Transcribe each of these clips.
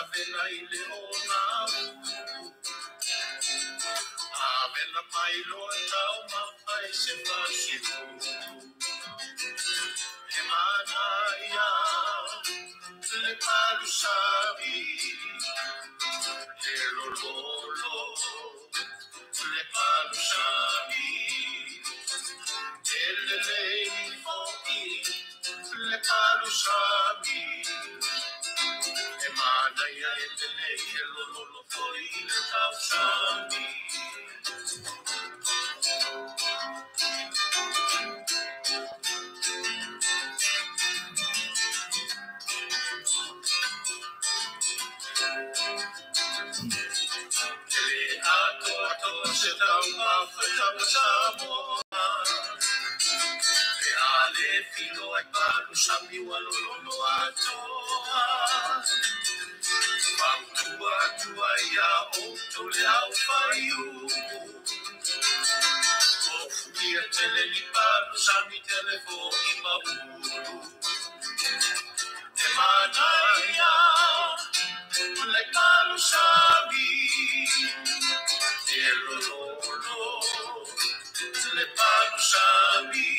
avela i le ona avela mai loa tau mawhai se pasifu e mana ia le palu sabi e lololo le palu sabi e le lei fo'i le palu sabi e mana ia e le lei e lololo fo'i le palu sabi se tau mawhai Samoa e ale filo ai palu sami walolono atoa Pautua tua ia o tole au whaiu o fukia tele ni palu sami telefoni mauru e mana ia le palu sami le palu sabi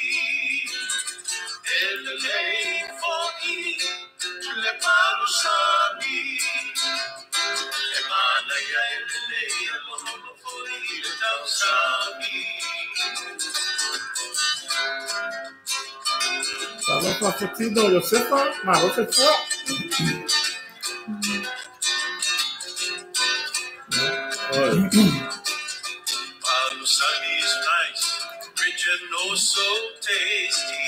ele lei fo'i le palu sabi e mana ia ele lei e lolo fo'i le tau sabi Stava facendo Josefa, ma Josefa palu sabi is nice rich and oh so tasty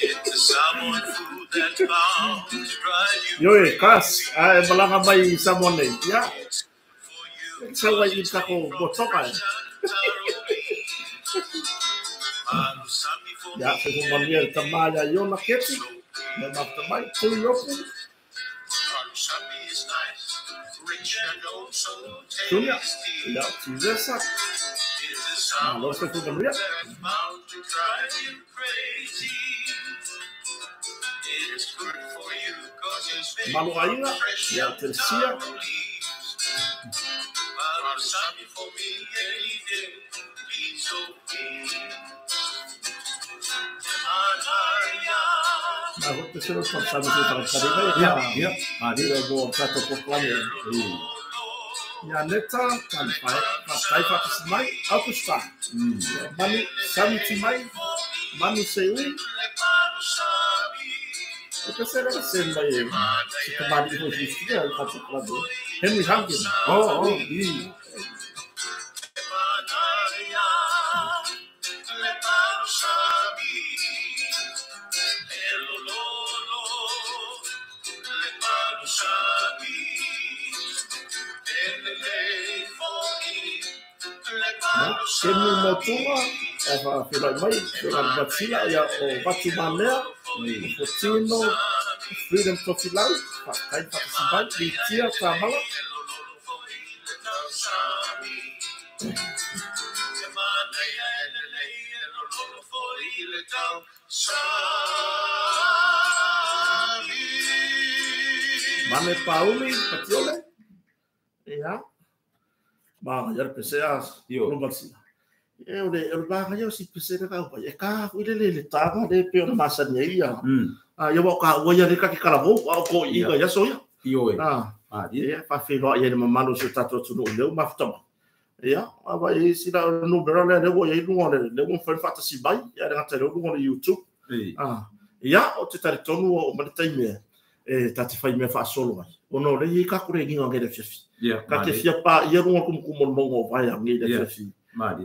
it's a salmon food that's bound to drive you Yoi, kas, ai balanga mai samone. Ya. Sawa ita ko botoka. Ya, se ko mamia tamaya yo na keti. Na matamai tu yoku. Sunya. Ya, tizesa. Lo se ko mamia. Malu ainda, ya tercia. Na vou ter sido forçado para trabalhar. Ya, ali vou tratar com plano. Ya neta kan pai faz mais alto está. Manu sabe que mais manu sei o que será que você vai se tomar de registro para o plano. Henry Hampton. E se no motua ava pela mai pela batila ya o batimania o tino freedom profile vai participar de tia tamala Mame Pauli patiole ya ba ya peseas yo no balsina eu ba eu si pesera ka e ka ile tanga de pe na masanya ia eu vou ka o ia de ka kalavo ko ia ya so ya yo dia fa filo ia de mamalo se tato tu no leu maftama ia aba e sila no berale de o ia no le un fa fantasy bai ia de ngata no no YouTube ia o te tari tonu o malitai me e tati fai me fa solo mai o no le ka kure ngi ngere fifi ka te fia pa ia runga kumu mongo vai ngi de fifi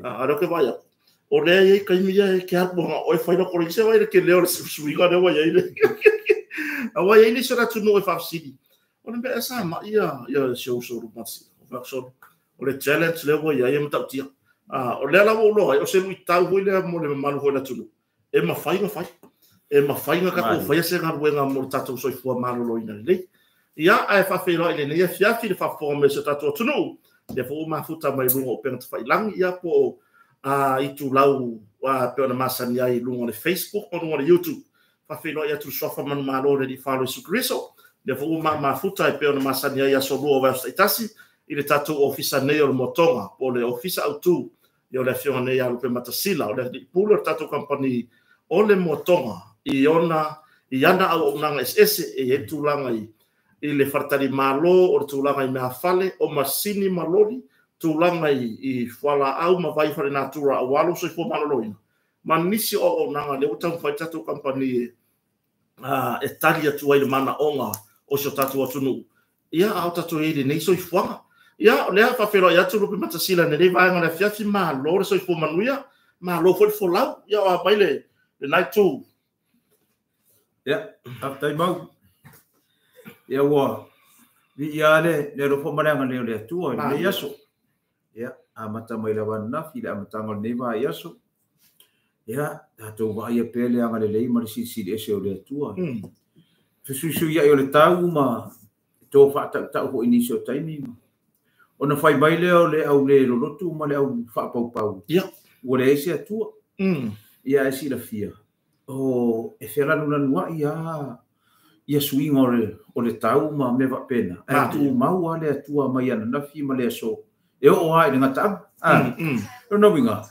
aro ke vai o le e ka mi ia ke arpo o fai no kore se vai ke leo suiga de vai ile a vai ile sera tu no fa sidi o le be sa ma ia show so masi o fa so o le challenge le vai ia mta tia o le la lo o se lui tau vai le mo le malu ho la tu e ma fai e ma fai nga ka ko fai se nga wenga mo tatu so fu malu lo ina le ia ai fa felo ile ne ia fi fa forme se tatu tu no le fu ma futa mai lungo pe fai lang ia po i tu lau wa pe na masani ai lungo le Facebook o lungo le YouTube fa felo ia tu sofa man malo le di follow su Cristo le fu mafuta e pe ona masania ia solua wa itasi i le tatu ofisa nei o le motonga o le ofisa autu i o le fiona nei alu pe matasila o le pule o tatu company o le motonga i ona i ana au nanga ese e tulanga i le fartari malo o tulanga i mea fale o masini malori tulanga i fala au mavai fale natura a walu so i fo maloloina manisi o nanga le utang fai tatu company e tali atu ai le mana onga o so tatu atunu ia au tatu i nei so i fuanga ia le fa fero ia tu lupi matasila ne vai ngana fiafi malo so i fo manuia malo fo lau ia a baile le night two ia after mau ia wa vi ia le ro fo maranga le tu le yaso ia a mata mai la wana fi la mata ngol nei va yaso ia to va ia pele anga le lei mar si de se o le tua su ia yo le tau ma to fa ta ho inicio timing ona fai mai le au le lotu ma le au fa pau ia o le ese tua ia esi la fia o e fera luna nua ia swing o le tau ma me va pena e tu mau ale tua mai ana na fi ma le so e o ai ngata no winga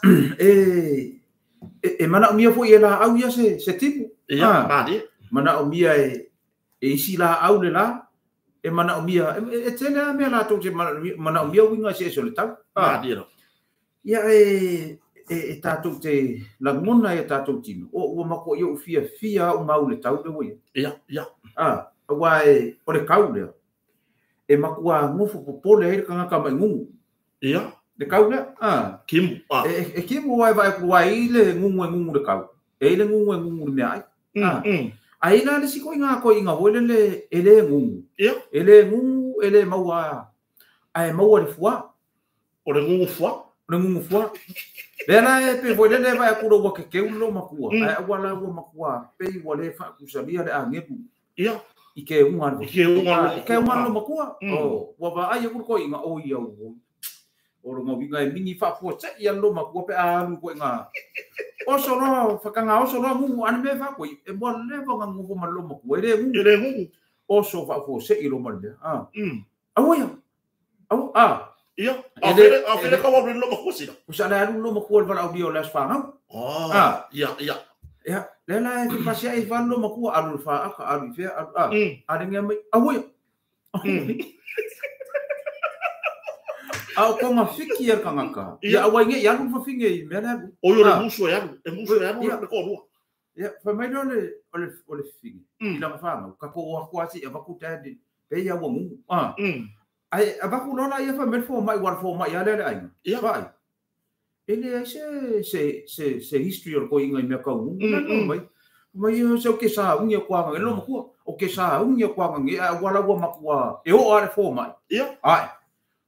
e mana mia fo ia la au ia se tipo ia madi mana mia e isi la au le la e mana mia e tena me la to mana mia winga se so le tau madi ia e tatou te lagona e tatou tino o mako yo fia o mau le tau le wo ia wa o le kau le e mako a ngofo popole e kanga ka mai ngungu ia le kau le kim e kim vai le ngungu le kau e le ngungu le mai ai la le siko inga ko inga wo le ele ngungu ia ele ngungu ele maua ai maua le fua o le ngungu fua Lena e pe voi lena vai akuro wa ke ulo makua ai wala wa makua pe wale fa kusalia le angepu ia ike unga lo makua wa va ai akuro ko inga o ia o ro mo vinga e mini fa fo tsa ia lo makua pe a ko inga o so no fa kanga o so no mu an me fa ko e mo le va ngu ko malo makua le ngu o so fa fo se i lo mal ia afele ka wa lo makusi usala lo makua val audio las fa ia lena e pasia e val lo makua alu fa aka alu fe aringa mai au ko ma fiki ya kangaka ya awange ya lu fa finge i mena o yo le muso ya ko ru ya fa mai ole finge ila fa ma ka ko wa kwasi e va kutade pe ya wa mu ai abaku lona ia fa melfo mai war fo mai ale ai vai ele se history or going in ka u mai se o que sa unhia kwa ngelo mo o que sa unhia kwa ngi wala wa makua e o are fo mai ai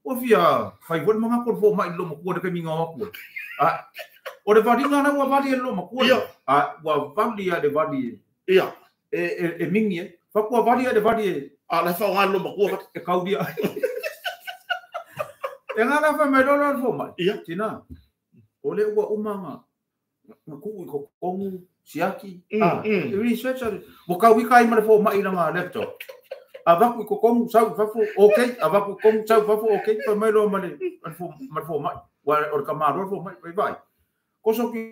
o via fai bon manga ko fo mai lo mo ko de minga wa ko o de vadi ngana wa vadi lo mo ko wa vadi de vadi e mingi fa ko vadi de vadi ala fa ngalo mo ko e kaudia e ngana fa me dona fo mai tina ole wa umanga ku ko kongu siaki researcher mo ka wi kai ma fo mai na laptop avaku ko kongu sa fa fo okay avaku kongu sa fa fo okay fa me lo mane fo mai wa or kamaro fo mai vai ko so ki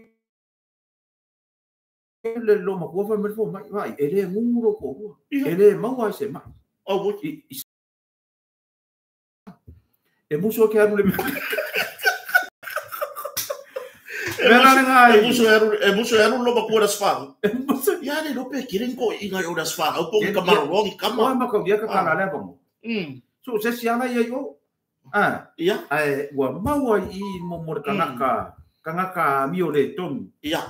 le lo ma ko fa me fo mai vai ele nguro ko ele mau ai se mai e muso que aru le e muso aru lo ba das fa ya le lo pe kiren ko inga o das fa o po kamaro rongi kama ma ko dia ka kala le bom so se si ana ye yo ia ai wa mau ai mo mor kanaka mi o le ton ia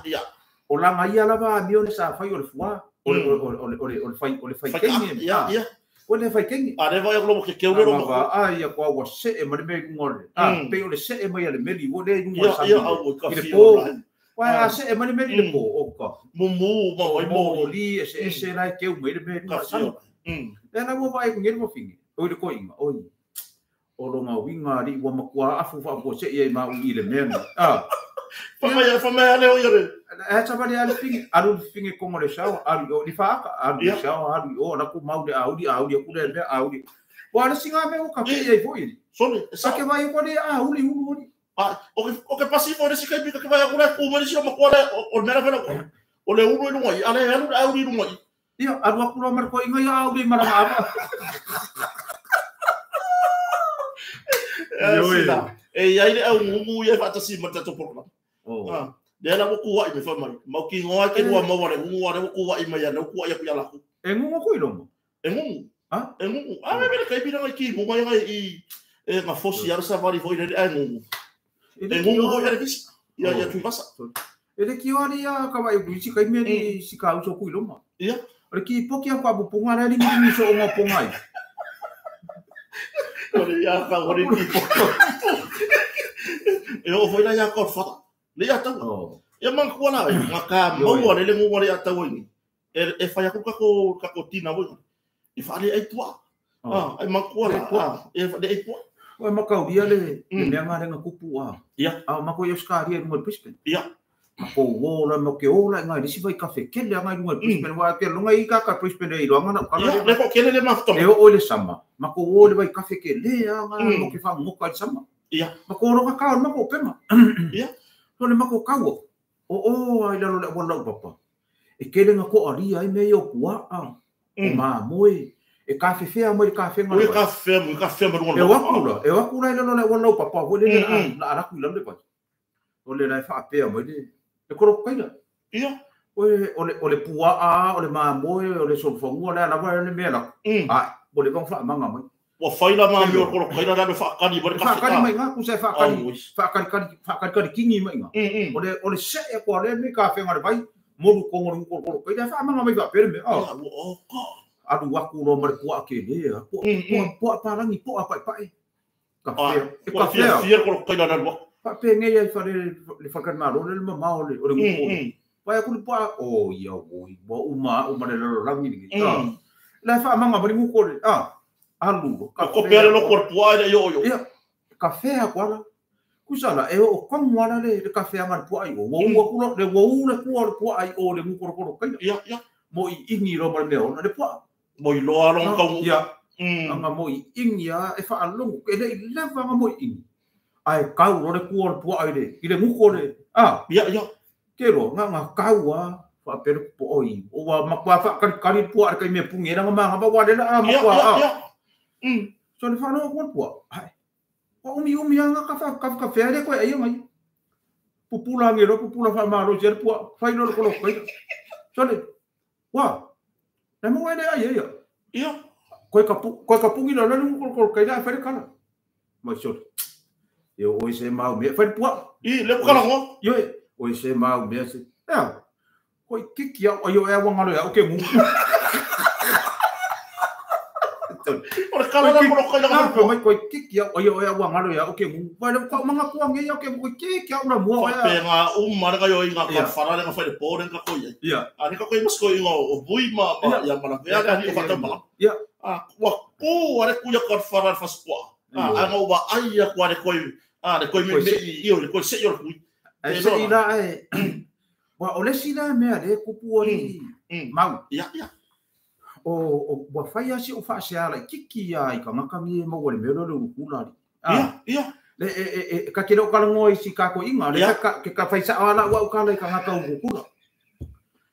o la mai ala ba mi o le sa fa yo le fua o le fai kengi ia o le fai kengi a le vai lo ke ke lo ma ai ya kwa wa se e mari me ngol pe o le se e mai le meli o le ngol sa ia o ka fi wa se e mari meli le po o ka mo li se lai ke o mai le me ka sa e na mo vai ngel mo fingi o le ko inga o lo ma winga ri wa makua afu fa po se e ma u le me Famaya leo yore. Sabali alu finge kongo le shawa alu ni faka alu shawa alu na ku mau de audi ku le audi. Wala singa me o ka pe foi. Sone, sake vai ko le uli uli. O que pasivo de sikai bika que vai agora ku mari sio makole o mera vela. O le ulu no ai, ale audi no ai. Ia alu ku lo mar ko inga ya audi mara apa. E aí é um ia fazer assim, mas tá todo problema. Ah, dela vou cuar me foi mal. Mas que ngoa que ngoa mau le ngoa le cuar e mai não cuar ia pia lá. E ngoa ko ilo. E ngoa. Ah, e ngoa. Ah, me kai bira aqui, ngoa ia e na fosse ia savari foi ele é ngoa. E ngoa ia vis. Ia tu passa. Ele que olha ka vai buci kai me si ka uso ku ilo ma. Ia. Ole ki poki aku abu punga le ni so ngo pungai. Ole ya ka ole tipo. Eu vou lá já com foto. Le ya tau. E man ko na ngaka mo le mo le ya tau ni. E fa ya ku ka ko tina bo. E fa le ai tua. Ah, e man ko la. E fa le ai tua. O ma ka dia le le nga le kupu a. Ya. Ah ma ko yo ska ria mo pispen. Ya. Ko wola mo ke ola nga disi vai kafe ke le nga mo pispen wa ke longa i ka pispen e ro nga na. Ya, le ko ke le ma foto. E o le sama. Ma ko wola vai kafe ke le nga mo ke fa mo ka sama. Ia. Makoro ka ka mako pema. Ia. So le mako kawo. O ai la le wala papa. E kele nga ko ari ai me yo kua a. O ma moi. E ka fe fea mo ka fe nga. O ka fe mo ro. E wakula ai la wala papa. O le na ara ku lamle pa. O le na fa pe mo de. E ko ka ina. Ia. O le pua a, o le ma moi, o le solfongo la wa le me la. Ah, o le bang fa manga mo. O faila ma mi o ko kaila na fa kani bo ka fa kani mai nga ku se fa kani kingi mai nga o le se e ko le me ka fe nga vai modu ko ngor ko kaila fa manga mai va per me o ko adu wa ku lo mar po ke le po pa rangi po pa ka fe fier ko kaila na bo pa pe nge ya fa le fa kan ma lo le ma o le ko pa ku po o ya bo uma le rangi ni la fa manga mai mu ko le alu ko pere no corpo ai yo ia café agora kusala e o como ala le café ngar pu ai o wo ku le pu ai o le mu ko kai ia mo i ingi ro mar meo le pu mo i lo aro ka ia anga mo i ingi a e fa alu e le leva nga mo i ai kau ro le pu ai le i le mu ko le ia ke ro nga kau a fa pere pu oi o wa ma fa kari pu ar kai me punge nga ma ba wa le a ma wa so le fano ko po ai o umi anga ka fere ko ai mai pupula ngelo pupula fa ma ro jer po fa no ko ko so le wa na mo ene ai ia ko ka pungi no no ko kai da fere kana mai so eu hoje mal me fa po le kala ngo yo hoje mal me se ko kiki ya yo e wanga lo ya o ke mu Ora kala na ko kaila ko mai ko kiki ya o wa ngalo ya o ke mu pa ko manga ko nge ya ke ko kiki ya una mo ya pe nga mara ga yo inga ka fara nga fa de pore nga ko ya ani ka ko mas ko inga o bui ma ya mara ya ga ni ko ta ma ya wa ko are ku ya ko fara fa spo anga wa ai ya ko are ko de ko me io ko se yo ku ai se ina ai wa ole sina me ale ku puori mau ya o wa fai asi o fa se ala kiki ya I ka makangi mo le mero le ukula ia le ka kilo ka ngo I si ka ko inga le ka fai sa ala wa ka le ka ngaka ukula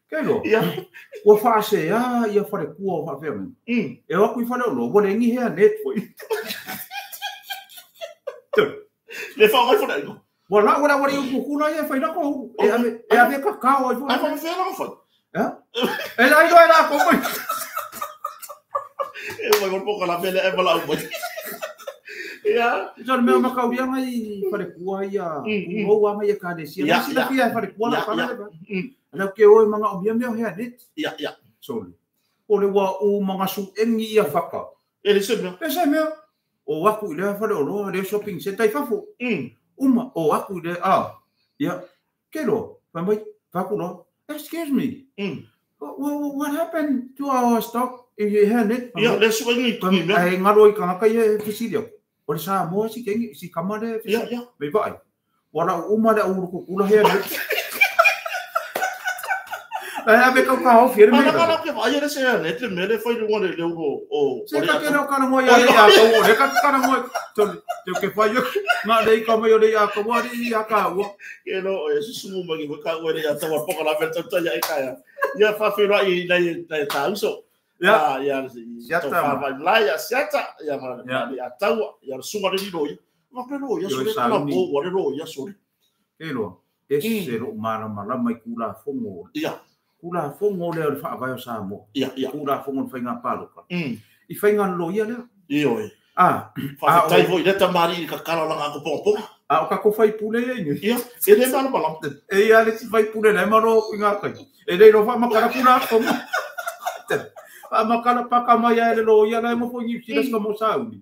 kelo ia o fa se ya ia fa le ku o fa fe e o ku fa le lo bo le ngi he net foi le fa mai fa le wala ukula ia fa na ko e ave ka ka o ai fa fe na fa e la do era ko eu vou pouco lá bela é bala o ya já me uma caudia mai para kuah ya o wa mai ka de sia si la fia para kuah la para la que o manga o meu he net ya so o le wa o manga su engi ia faka ele se meu o wa ku le fa lo le shopping center fa fo uma o wa ku le ya que lo fa mai fa ku lo excuse me what happened to our stock e hane ia le so ngi ai ngaro I ka ka ye fisidio o sa mo si kengi si kamare ia me vai Wala uma le uru kukula hea le. Ai me kau fir me. Ana ke vai ele se ne te mele foi no ngone le o. Se ka ke no kana mo ya ya ko le ka kana mo to ke fai ma le ka mo le ya ko wa ri ya ka wa. Ke no e se sumu ma ki ka wa le ya tawa poka la verta ta ya ka ya. Ya fa firo ai na ta uso. Ya siata vai lá ya siata ya ma ya tawa ya sunga le ro. Ma pero ya so le kana bo wa le ro ya so. Elo ese ro mana mai kula fongo. Ya. Kula fongo le fa vai sa mo. Ya. Kula fongo fa nga palo ka. I fa nga lo ya le. Io. Fa tai voi le tamari ka kala la ko pompo. O ka ko fai pule ni. Ya. E le malo malo. E ya le si fai pule le maro nga ka. E le no fa makara kula fongo. Makala pa ka mai le lo ya le mo fo ni si ka mo sa uni.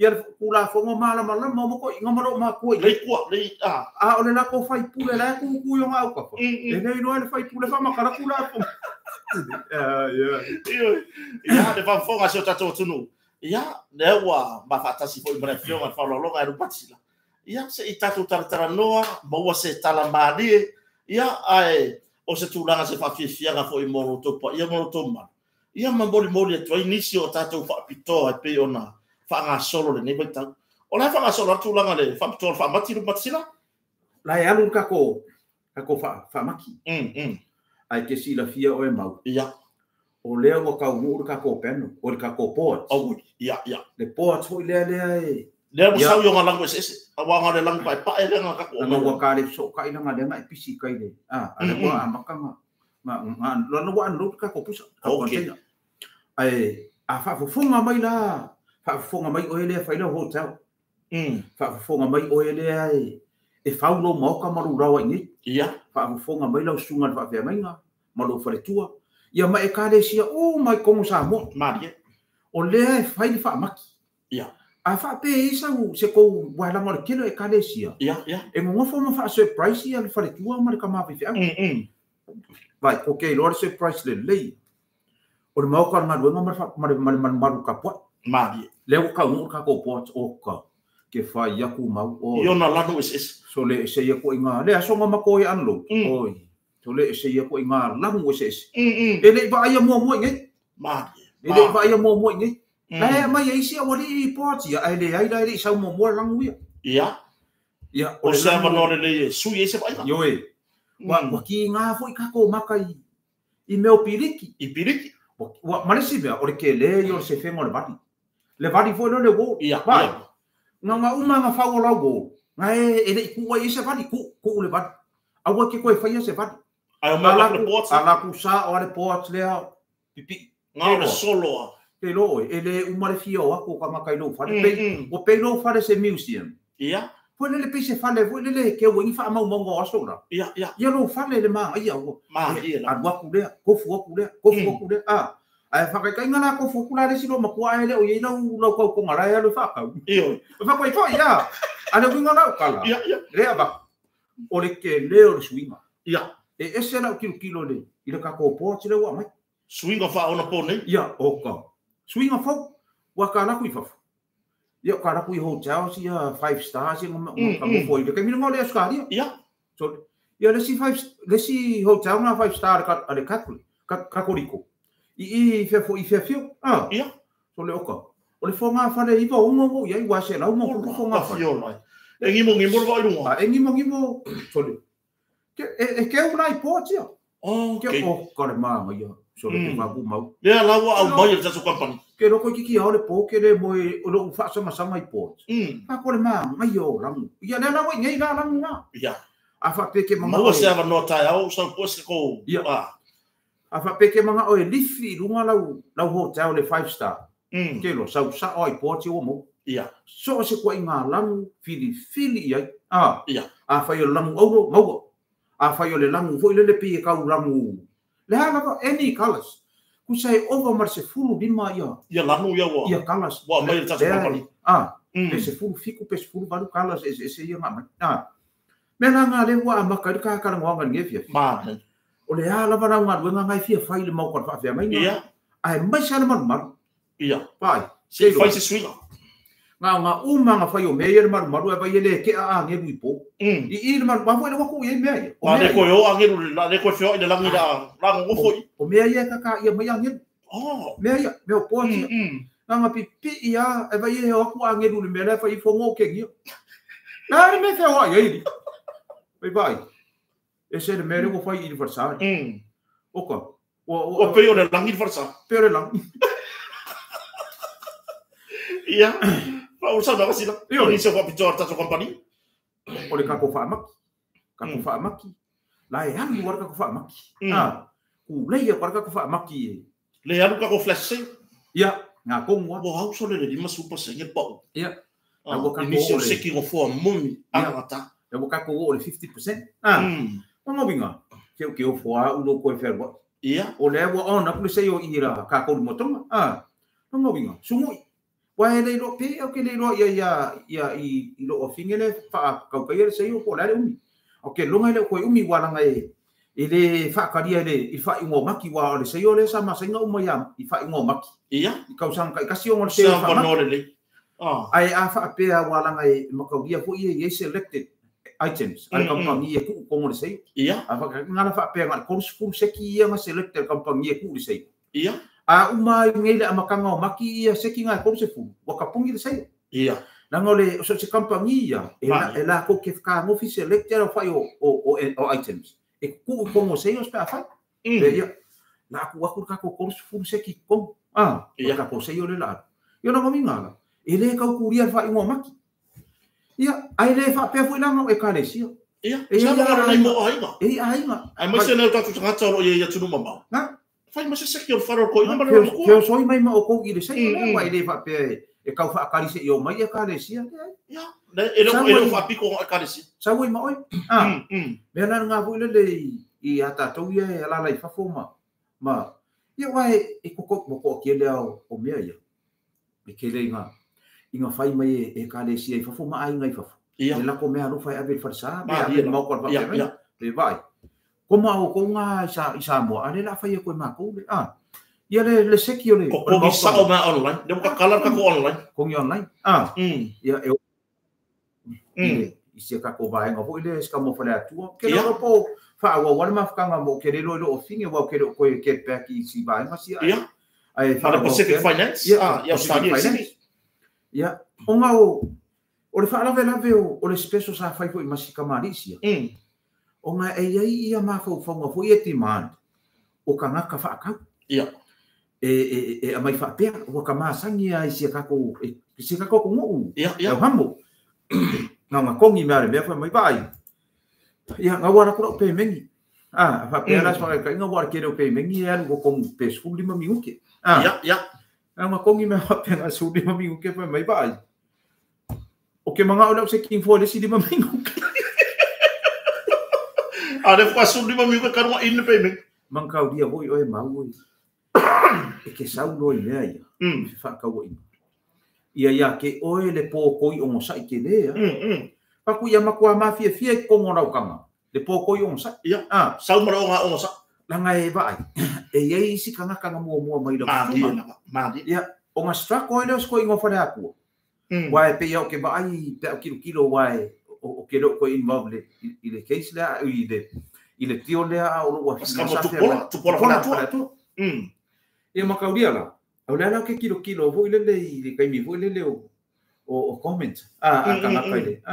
Ia kula fongo mala mo ko inga maro ma ko le o le la ko fai pule la ku yo nga ko e nei no le fai pule fa makara kula fongo ia de fa fonga se tato tunu ia le wa ba fatasi fo ibra fio ma fa lo nga ru patsila ia se itato tartara noa mo se tala mali ia ai o se tulanga se fa fia nga fo i moro to ia moro to ma ia mamboli to inicio tato fa pito e pe ona fa solo le nei tau o la fa solo tu langa le fa to fa mati lu matsila la ya lu ka ko fa maki ai ke sila fia o e mau ia o le o ka u ka ko peno o ka ko pot o ia le pot foi le mo sa yo nga lango ese a wa nga le lang pa e le nga ka ko nga ka le so ka ina nga le nga pisi kai le ale mo amaka nga lo wa no ka ko pusa okay ai a fa funga mai la fa fonga mai o ele fa ile hotel fa fonga mai o ele ai e fa lo mo ka maru rawa ni ia fa fonga mai lo sunga fa ve mai nga malo fa le tua ia mai ka le sia o mai ko sa mo marie o le fa ile fa maki ia a fa pe isa se ko wa la mo kilo e ka le sia ia e mo fo mo fa surprise ia le fa le tua ma ka ma fi vai okay lo surprise le o mo ka ma do ma ka po Mari. Leo ka un ka ko pot o ka ke fa ya ku mau o. Yo na lanu is. So le se ya ko inga le so ma ko ya anlo. Oi. So le se ya ko inga lanu is. Ele ba ya mo ngi. Mari. Ele ba ya mo ngi. La ma ya isi o li pot ya ele ai sa mo langu ya. Ya. Ya o sa ma no le su ye se ba. Yo e. Wa ki nga fo ka ko makai. I meu piriki. I piriki. Wa malisi be o ke le yo se fe mo le bati. Le vadi foi no le go. Ia. Nga uma nga fa la go. Nga ele ku wa ise vadi ku le vadi. Awa ke ko fa ise vadi. Ai ma la report. Ala ku sa o report le pipi. Nga solo. Ke lo ele uma le fio ko ka makai lo fa pe. O pe lo fa se museum. Ia. Foi le pe se fa le foi le ke wo fa ma mo aso la. Ia. Ia lo fa le ma ia wo. Ma ia. Adwa ku le ko fu ku le. Ai fa kai ngana ko fukula le silo makua ele o yena lo ko ngara ya lo fa ka. Io. Fa ko fo ya. Ana ku ngana kala. Ia. Le aba. O le ke le o swinga. Ia. E ese na kilo le. Ile ka ko po tele wa mai. Swinga fa ona po nei. Ia o ka. Swinga fo wa ka na ku fa. Ia ka na ku hotel si 5 stars nga ka mo fo ile ke mi ngole askari. Ia. So ia le si hotel na 5 star ka ale ka koriko. I fe fio ia so le oka o le fonga fa le iwa ungo ia wa se la ungo ko fonga fa fio lai e ngimo vai lunga e ngimo so le ke una ipotia ke o ka le mama ia so le va bu mau le la wa au mai le tsu company ke ro ko ki o le po ke le mo o lo fa so ma ipot pa ko le mama mai o ramu ia le la wa ngai la ramu na ia a fa pe ke mama mo se ava nota au so pos ko ia a fa pe ke manga o e lifi lunga lau hotel le 5 star ke lo sa o i poti o mo ia so se ko inga lang fili ia ia a fa yo lang o mo a fa yo le lang fo le pi ka lang le ha any colors ku sai over mar se fulu bima ia lang ia colors wa mai ta company e se fulu fiku pe se fulu balu colors e ia ma me nga le wa ma ka ka nga ngefia ma o le ala vana nga wenga ngai fia fai le mau kwa fia mai ia ai mai sana man ia pai se fai se swinga nga uma nga fai o meia maru e vai ele ke a nge lui po I maru ba foi ko ye meia o le ko yo ange la le ko fio ile langi la ngo foi o meia ka ia meia nge meia me o po nga pipi ia e vai e o ku ange lui me le fai fongo ke ngi na me fe wa ye vai e se le mere ko fai aniversário o ko o pe o le langi aniversário pe o le langi ia pa usa na kasi io ni se ko pitor ta company o le kako fa maki la e anu war kako fa maki ku le ia war kako fa maki le anu kako flash ia nga kongwa bo hau so le di masupa se nge pa ia ngo kako ni se ki go fo mumi ata e bo kako o le 50% mo binga ke o fo a ulo ko fer bo ia o le wo ona ku se yo ira kako mo tonga mo binga sumu Wai le lo pe o ke le lo ia I lo ofingele fa ka ka ia se yo ko la umi o ke longa le ko umi wala ngai ele fa ka dia le I fa ingo maki wa le se yo le sama se nga uma ya I fa ingo maki ia ka usang ka si o se fa no le ai a fa pe wala ngai maka dia fo ia selected items al company e ku ko mo se ia a fa ka ngala fa pe ngal ko full se ki ia selected company e ku se ia a uma ngele amakanga o maki ia seki nga ko se fu wa kapungi se ia nangole so se company ia ela ko ke ka no official lecture fa o items e ku ko mo se os pa fa ia na ku ka ko fu seki ko ia ka ko se yo le la yo no minga ele ka ku ria fa ngo maki ia ai le fa pe fu na no e ka le sia ia sa mo na mo aiga ai mo se na ta tu nga tsoro ia tu no mama fai ma se seki o faro ko ma ke so mai ma o ko I le sei mai le fa pe e ka fa kali se yo mai e ka le sia ya ele fa piko a kali se sa oi ma oi me na nga vo le I ata to ia la la fa fo ma ia wai e ko ko ke le o me ia e ke le inga fai mai e ka le sia fa fo ma ai ngai fa e la ko me anu fai a ver fa sa me a ma ko pa pe vai Como au ko nga isa mo ale la fai ko ma ko ia le seki ole ko sa o ma online de ka kala ka ko online ko online ia isi ka ko vai nga vo ile ska mo fala tu ke no po fa wa ma fa nga mo ke le lo o finge wa ke ko ke pa ki si vai ma si ia ai fa Pacific Finance ia study ia o nga o le fa la ve o le special sa fai ko I masika Malaysia o nga e ia ma fo fo ia demand o ka nga ka fa ka ia e mai fa pe o ka ma sangi ai si ka ko ngo ia hamo nga kongi mare me fa mai vai ia nga wara ko pe mengi fa pe la fa ka nga wara ke pe mengi ia ko ko pe su lima minuke ia nga kongi me fa pe nga su lima minuke fa mai vai o ke manga o se king fo le si lima minuke Ada fasul di mami ka karwa in payment. Mangkau dia boy oi mau. E ke sau no ile ia. Fa ka wo. Ia ke oi le po koi o sa ke le. Pa ku ia makua mafia fie ko ngora kanga. Le po koi o sa. Ia. Sau mara o sa. Langa e vai. E ia si kanga mo mai lo. Madi. Ia o nga struck oi le sko ingo fa aku. Wai pe ia ke vai pe kilo wai o ke lo ko involved ile case la ile tio le o lo wa tu pola tu e makauria la o le ke kilo vo ile kai mi vo ile o comment kana kai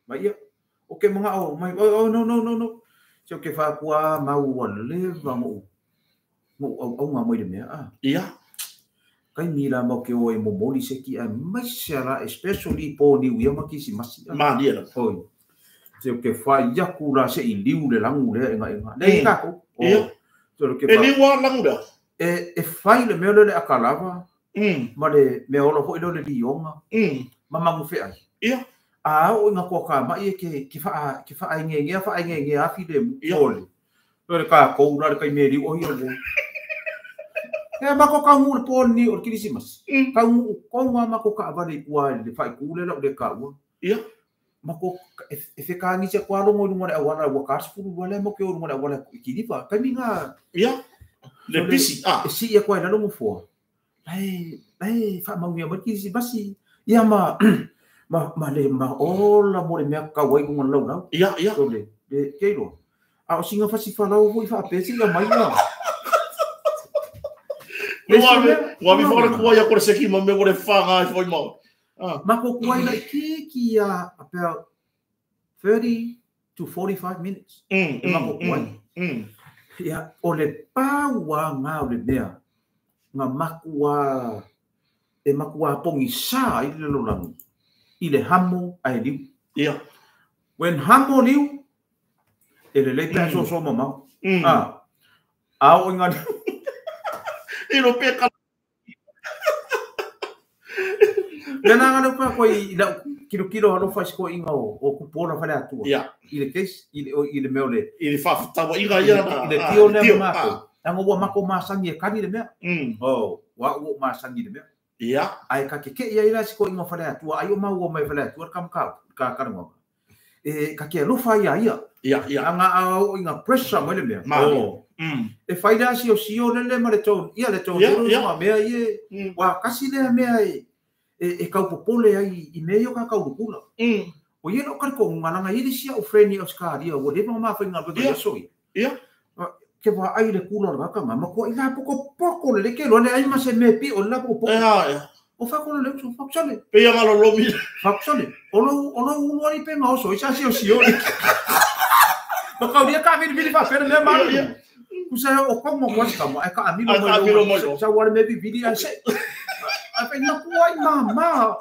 mai ia o ke mga o mai no se o ke fa kwa mau o le va mo nga mo ile me ia kai mira mo ke o mo moli se ki a mais sera especially po ni u ma ki si masi ma dia foi se o ke fa ya kura se I liu le langu le nga le ka ko se o ke fa e wa langu da e fai le me le akalava ma le me o lo foi le lionga ma mangu fe ai ia o nga ko ka ma ke fa ai nge a fi le ole le ka ko ura kai me ri o yo e ma ko ka ngur po ni o Christmas ka ko ma ko ka va le kwa le fa ku le le ka wa ia ma ko e fe ka ni se kwa lo mo le wa wa ka sfu wa le mo ke o mo le wa ki di pa ka mi nga ia le bisi si e kwa na lo mo fo ai fa ma mi ma Christmas ia ma le ma ola mo le mea ka wai ngon lau ia so le keilo a o singa fasi falau vo fa pesi ia mai ia wa mi fora ko ia ko se ki mo me mo le fanga foi mo ma ko kuai la ki ia about 30 to 45 minutes ma ko kuai ia o le paua nga o le mea nga makua e makua pongi sa i le lolangu i le hamo ai liu ia when hamo liu e le leita so mama a o nga i lo pe ka Nana ngana pa ko i la kilo halo fa ko inga o kupona fa le atua i le case i le meole i le fa ta wa inga ia i le tio le mako anga wa mako masangi e kani le mea wa masangi le mea ia ai ka ke ia ila ko inga fa le atua ai o mau mai fa le atua kam ka ngo e ka ke lo fa ia anga au inga pressure mo le mea e faida si o le ma le ton ia le ton ma mea ie wa kasi le mea e kau popole ai i meio ka kau rukula. O ia no ko ngalanga ili sia o freni o skaria o le ma fa nga be soi. Ia. Ke va ai le kula ka nga ma ko ila poko le ke lo le ai ma se me pi o la poko. O fa ko le so fa sole. Pe ia malo lo mi. Fa sole. O lo u ai pe nga o so isa si o si o. Ma ka dia ka vi fa fer le ma. Kusa o ko mo ka mo ai ka amilo mo. Sa wa me bi video se. Apa nak kuai mama?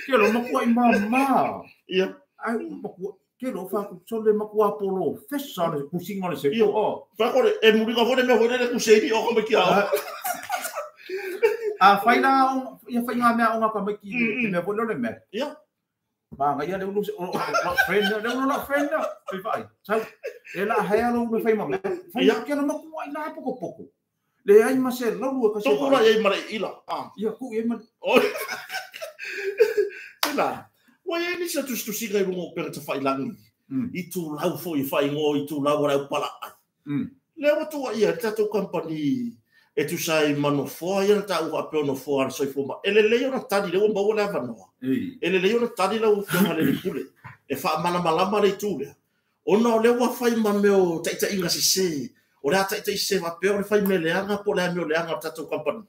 Kelo makuai mama. Ia. Ai makuai kelo fa ku sole makua polo. Fesa le kusinga le se. Oh. Fa ko e muri ka fone me fone le kusei o ko me kia. Faina ia faina me o ka me ki me fone le me. Ia. Ba nga ia le ulu friend le friend. Vai. Sai. Ela helo me fai mama. Ia kelo makuai na poko. Le ai ma se lalu ka se. Toko la ai mare ila. Ia ku ia ma. Sela. Wa ia ni sa tu siga i mo per te fai langi. I tu lau fo i fai ngo i tu lau ra pala. Le wa tu ia ta tu company e tu sai mano fo ia ta u ape no fo ar so fo ma. Ele le ona tadi le o ba wala va no. Ele le ona tadi la u fo ma le kule. E fa malama le tu le. Ona le wa fai ma meo ta inga se. Ora ta se va pe o fai meleanga po le me leanga tato company.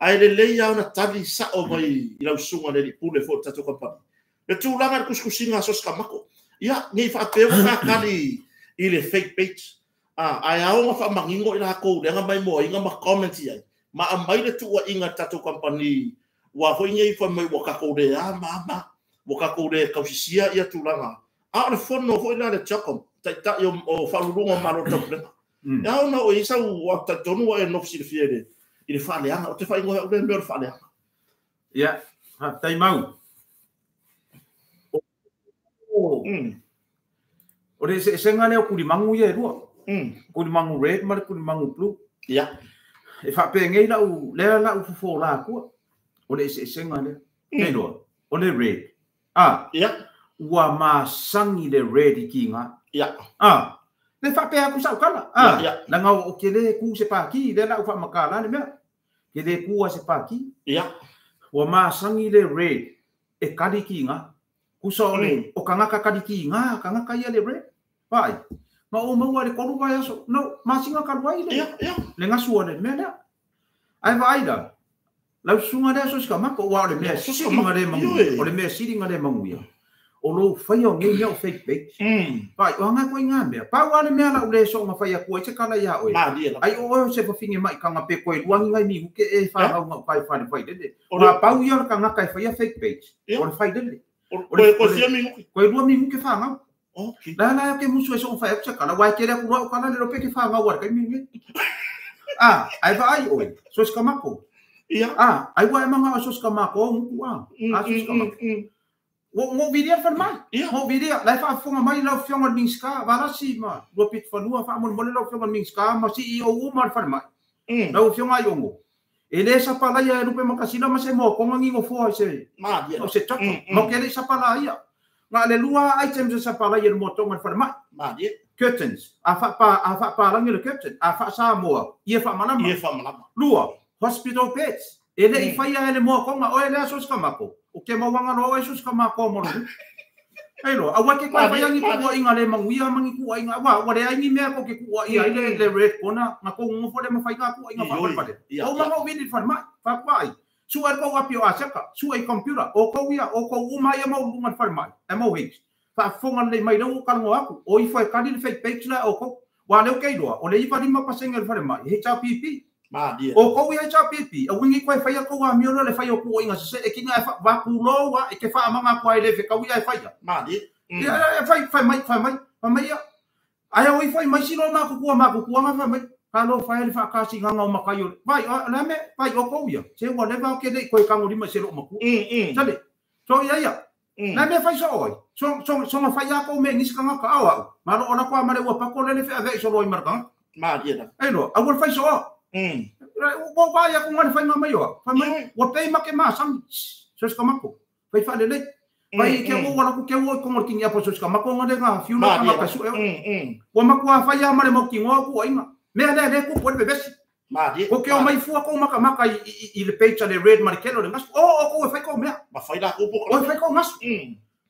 Ai le ia ona tali sa o mai i lau sunga le pule fo tato company. Le tu langa kuskusinga so skamako. Ia ni fa pe o ka kali i le fake page. Ai a o fa mangingo i la ko le nga mai mo inga ma comment ai. Ma a mai le tu inga tato company. Wa fo ngai fa mai wa ka ko de mama. Wa ka ko de kausisia ia tu langa. A le fono fo ina le chakom. Ta yo o fa lunga malo tapu. Ya ona o isa o ta tonu e no fisi fiere. I le fale anga o te fai ngo o le me fale anga. Ya, ha tai mau. O le se ngane o kuri mangu ye rua. Kuri mangu red ma kuri mangu blue. Ya. E fa pe ngai la u fo la ku. O le se ngane. Nei do. O le red. Ya. Wa ma sangi le red kinga. Ya. Le fa pe aku sa kala. La nga o kele ku se pa ki le la fa makala le me. Kele ku se pa ki. Ya. Wa ma sangi le red e kali ki nga. Ku so le o kanga ka kali ki nga, kanga ka ia le red. Vai. Ma o mau le kolu vai so. No, ma singa ka vai le. Ya. Le nga suo le me le. Ai vai da. La sunga le so ska mako wa le me. So ma le mangu. O le me siri nga le mangu ya. O lo fai o ngai o fake page. Pai o nga ko nga me. Pa wa le me la ule so nga fai ko e se kala ya o. Ai o se fa finge mai kanga pe ko e luangi ngai mi ke e fa nga kai fa fai de. O la pa u yo kanga kai fai fake page. O le fai de. O sia mi ko e luangi mi ke fa nga. Okay. La ke musu e so fai se kala wa ke le ku ro kala le ro pe ke fa nga wa kai mi. Ai va ai o. So ska mako. Ai wa manga so ska mako mu so ska mako. Ngo video fan mai. Ngo video lai fa fonga mai lau fionga mingska varasi ma. Lo pit fanua fa mon mon lau fionga mingska ma CEO ma fan mai. Lau fionga yongo. Ele sa pala ya lupe makasina ma se mo ko ngi ngo fo se. Ma dia. O se tok. Mo kele sa pala ya. Nga le lua items sa pala ya mo to man fan mai. Ma dia. Curtains. Afa pa lang le curtain. Afa sa mo. Ia fa malama. Ia fa malama. Lua hospital beds. ele i fai ele mo ko ma o ele so ska mako o ke mo wanga no so ska mako mo ai lo awa ke kwa fai ngi ko inga le manguia mangi ku inga wa le ai ni me ko ke ku ia le red kona na ko ngo fo le ma fai ka ku inga fa o ma mo vidi fa ma fa pai su ar ko apio asaka su ai computer o ko ia o ko uma ia mo lunga fa mai e mo hit fa fonga le mai no ka ngo aku o i fa ka di fake page la o ko wa le ke do o le i fa di ma pasenga fa mai he cha pipi o ko ia cha pipi o wingi ko fa ia ko wa mi le fa yo ko inga se e kinga va ku lo wa e ke fa manga ko le fe ka ia fa ia ma di fa mai ai o i fa mai sino ma ku ma fa mai Kalau fai le fa kasi nganga o makayo vai la me vai o ko ia se wa le va ke de ko ka ngori ma se lo maku sale so ia la me fai so oi so ma fai ko me ni ska ngaka awa ma lo ona kwa ma le wa pa ko le fe ave so lo i marka ma dia ai lo a wo fai so wo va ya ko ngani fai ngama yo fa mai wo pe ma ke ma sam so ska mako fai fa le vai ke wo wala ko ke wo ko ngor kinga po so ska mako ngade nga fiu no ka ka su wo ma kwa fai ya ma le mo kingo ku ai me ale ku pode bebesi o que o mai fua ko maka i le page le red markelo le ngas o fai ko me ma fai la ku o fai ko ngas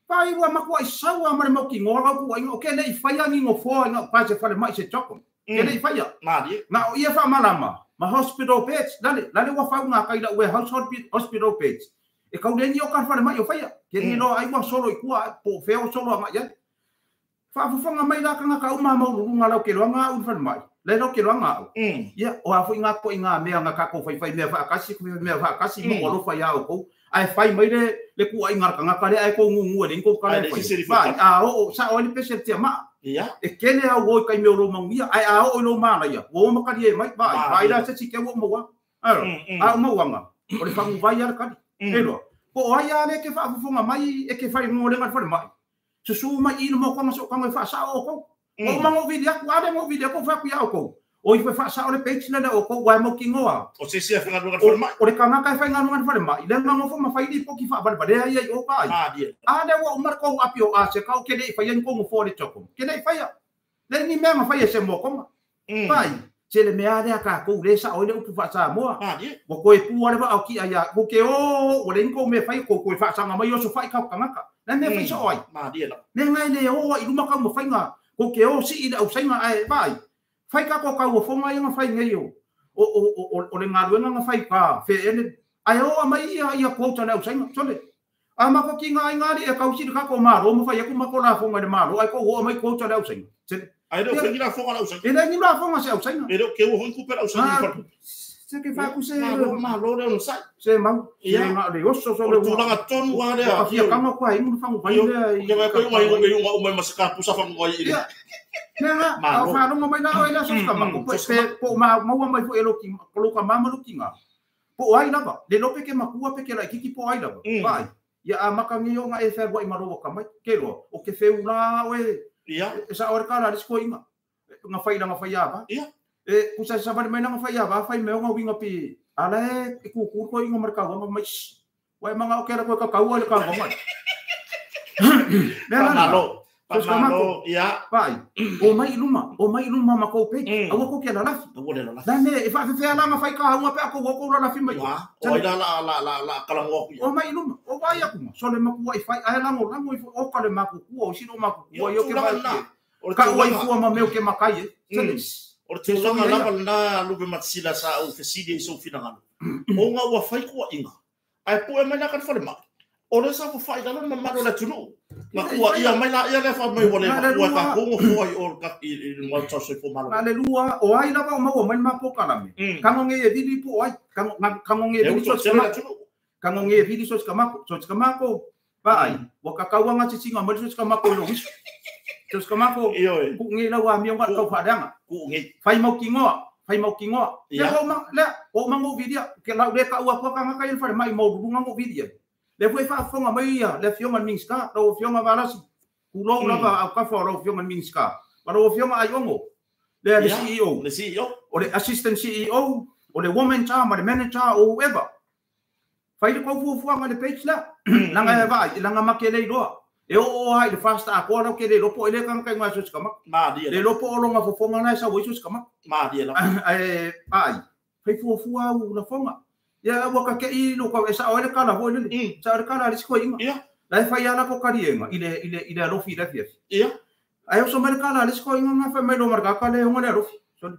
pai wa mako i sawa ma mo ki ngora ku o que le fai ani ngo fo nga pa se fale mai se choko que le fai na o ia fa malama ma hospital page dale wa fa nga kai la we hospital page e ka le ni o ka fale mai o fai que ni no ai wa solo i ku po feo solo ma ya fa nga mai la ka uma ma lu nga la ke lo nga u fa mai le no ke longa ya o afu inga ko inga me nga ka ko fai me fa kasi ko me fa kasi mo lo fa ya ko ai fai mai le ku ai nga ka le ai ko ngu le ko ka le fai o sa o ni pese te ma ya e kene a wo kai me lo mangia ai o lo ma ya wo ma ka di mai vai la se ke wo mo wa mo wanga o le fa ngu vai ya ka elo ko ai ale ke fa fu nga mai e ke fai mo le nga fa mai su mai ino mo ko ma so ka fa sa o ko o mango video ku ade mo video ko fa ku ya ko o i fa sa o le page na o ko wa mo kingoa o se fa nga fa mai o le kanga ka fa nga fa mai le nga mo fa ma fa di po ki fa ba de ai o ka ade wo mar ko apio a se ka o ke le fa yen ko mo fo le choko ke le fa ya le ni me ma fa ye se mo ko pai se le me ade ka ko le sa o le u fa sa mo wo ko e pu ale ba o ki aya ko ke o le ko me fa ko fa sa nga mai o so fa ka kanga ka le me fa so oi le ngai le o i lu ma ka mo fa nga ko ke o si ida o sainga ai vai fai ka ko ka o fonga ia fai ngai o le ngaru nga fai ka fe ene ai o mai ia ko tana o sainga tole ama ko ki ngai ngari e ka usi ka ko maro mo fai ko ma ko la fonga de maro ai ko o mai ko tana o sainga ai do fai la fonga o sainga ele ni la fonga se o sainga pero ke o hon kupera o sainga se ke fa ku se maro le no sai se mau ia nga le oso so le tu langa tonu wa le a fia kama ko ai mo fa ngai le ke mai ko mai masaka pusa fa ngai ile Nega, au fa no mai na o ina so ska mako po ma mai fo elo ki ko ka mama lu kinga po ai lava le lope ke makua pe ke la kiki po ai lava vai ya a maka ngi o nga e fer wai maro ka mai ke lo o ke fe una o ia sa or ka la disko inga nga fai aba ia e ku sa ba mai nga fai aba fai me nga winga pi ala e ku ko inga marka wa mai wai manga o ke ra ko ka ka le ka wa Pamalo, ya. Pai, o mai luma ma ko pe. Awa ko ke la lafi. Da me e fa fe ala ma fai ka uma pe ko ko la lafi mai. O ida la kala ngo. O mai luma, o vai aku. So le ma ku ai fai ai la ngo o ka le ma ku o si no ma ku o yo ke vai. Ka o ai fu ma me o ke makai. O te longa lava na lupe matsila sa o fesidi so finanga. O nga wa fai ko inga. Ai po e mai na ka fa le ma. O le sa fa ida na ma la tunu. Ma kua ia mai la ia le fa mai wole kua ka kongo foi o ka i mo so se fo malo. Aleluia. O ai la ba ma o mai ma po kala me. Kango nge e vidi po ai. Kango nge vidi so kama. Kango nge vidi so kama ko. Ba ai. Wa ka ka wanga tsinga ma so kama ko lo wis. So kama ko. Ku nge la wa mi nga ka fa danga. Ku nge. Fai mau kingoa. Le o ma ngo vidi ke la le ka wa ko ka nga ka fa mai mo du nga ngo vidi. Le foi fa fonga mai ia le fionga minska do fionga valasi kulo lava ka fa ro fionga minska para o fionga ayongo le CEO o le assistant CEO o le woman charm o le manager o whoever fai ko fu nga le page la langa vai langa makele do e o ai le fast a ko ro ke le lopo ele kan kai ngaso skama ma dia le lopo o longa fonga na sa wo skama ma dia la ai fai fu au la fonga Ya waka ke I lo ka esa ole kala ho le. Sa ole kala ris ko inga. Ia. Lai fai ala ko karienga ile lo fi da fi. Ia. Ai so mer kala ris ko inga fa me lo marga ka le ngone lo fi. So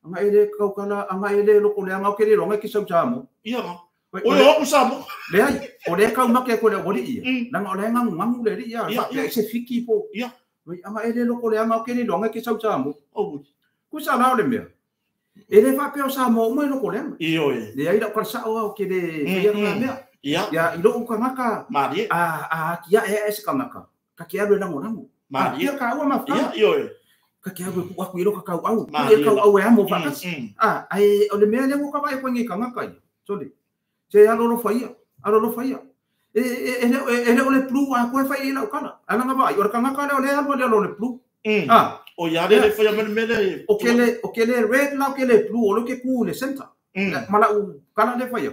anga ele kau kala anga ele lo ko le anga ke le ronga ki sa mo. Ia. Oi o usamo. Le ai o le kau make ko le ori ia. Nang ole ngang le ia. Fa se fiki po. Ia. Anga ele lo ko le anga ke le ronga ki sa mo. Oh. Ku sa na ole me. Ele fa pe o sa mo mo lo ko le. Io e. Le ai da ko sa o ke le ia na me. Ia. Ya ilo u kangaka. Mari. Kia se kangaka. Ka kia lo nango. Mari. Kia ka u ma fa. Ia, io e. Ka kia ku aku ilo ka au. Ia ka au e amo fa ka. Ai o le me le mo ka vai ko ngi kangaka. So le. Se alo lo faia. Alo lo faia. Ele ole plu a ko fai ila kana. Ana nga vai o kangaka le ole alo le ole plu. O ya le faia me. O kele red la kele plu o lo ke ku le center. Mala u kana le faia.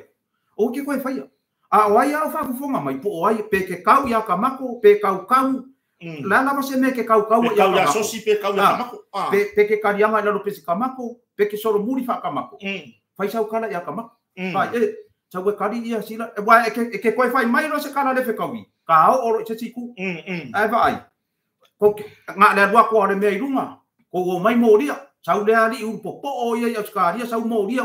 O ke ko faia. O ai au fa fonga mai po o ai pe ke kau ya kamako pe kau la na se me ke kau ya ya so si pe kau ya kamako pe ke karianga na lo pe kamako pe ke soro muri fa kamako fai sau kala ya kamako fa sau ke kari ia sila wa ke ko fai mai no se kala le fe kau ka o se siku ai vai ko nga le wa ko le me irunga ko mai mo dia sau le ali u po o ia skaria sau mo dia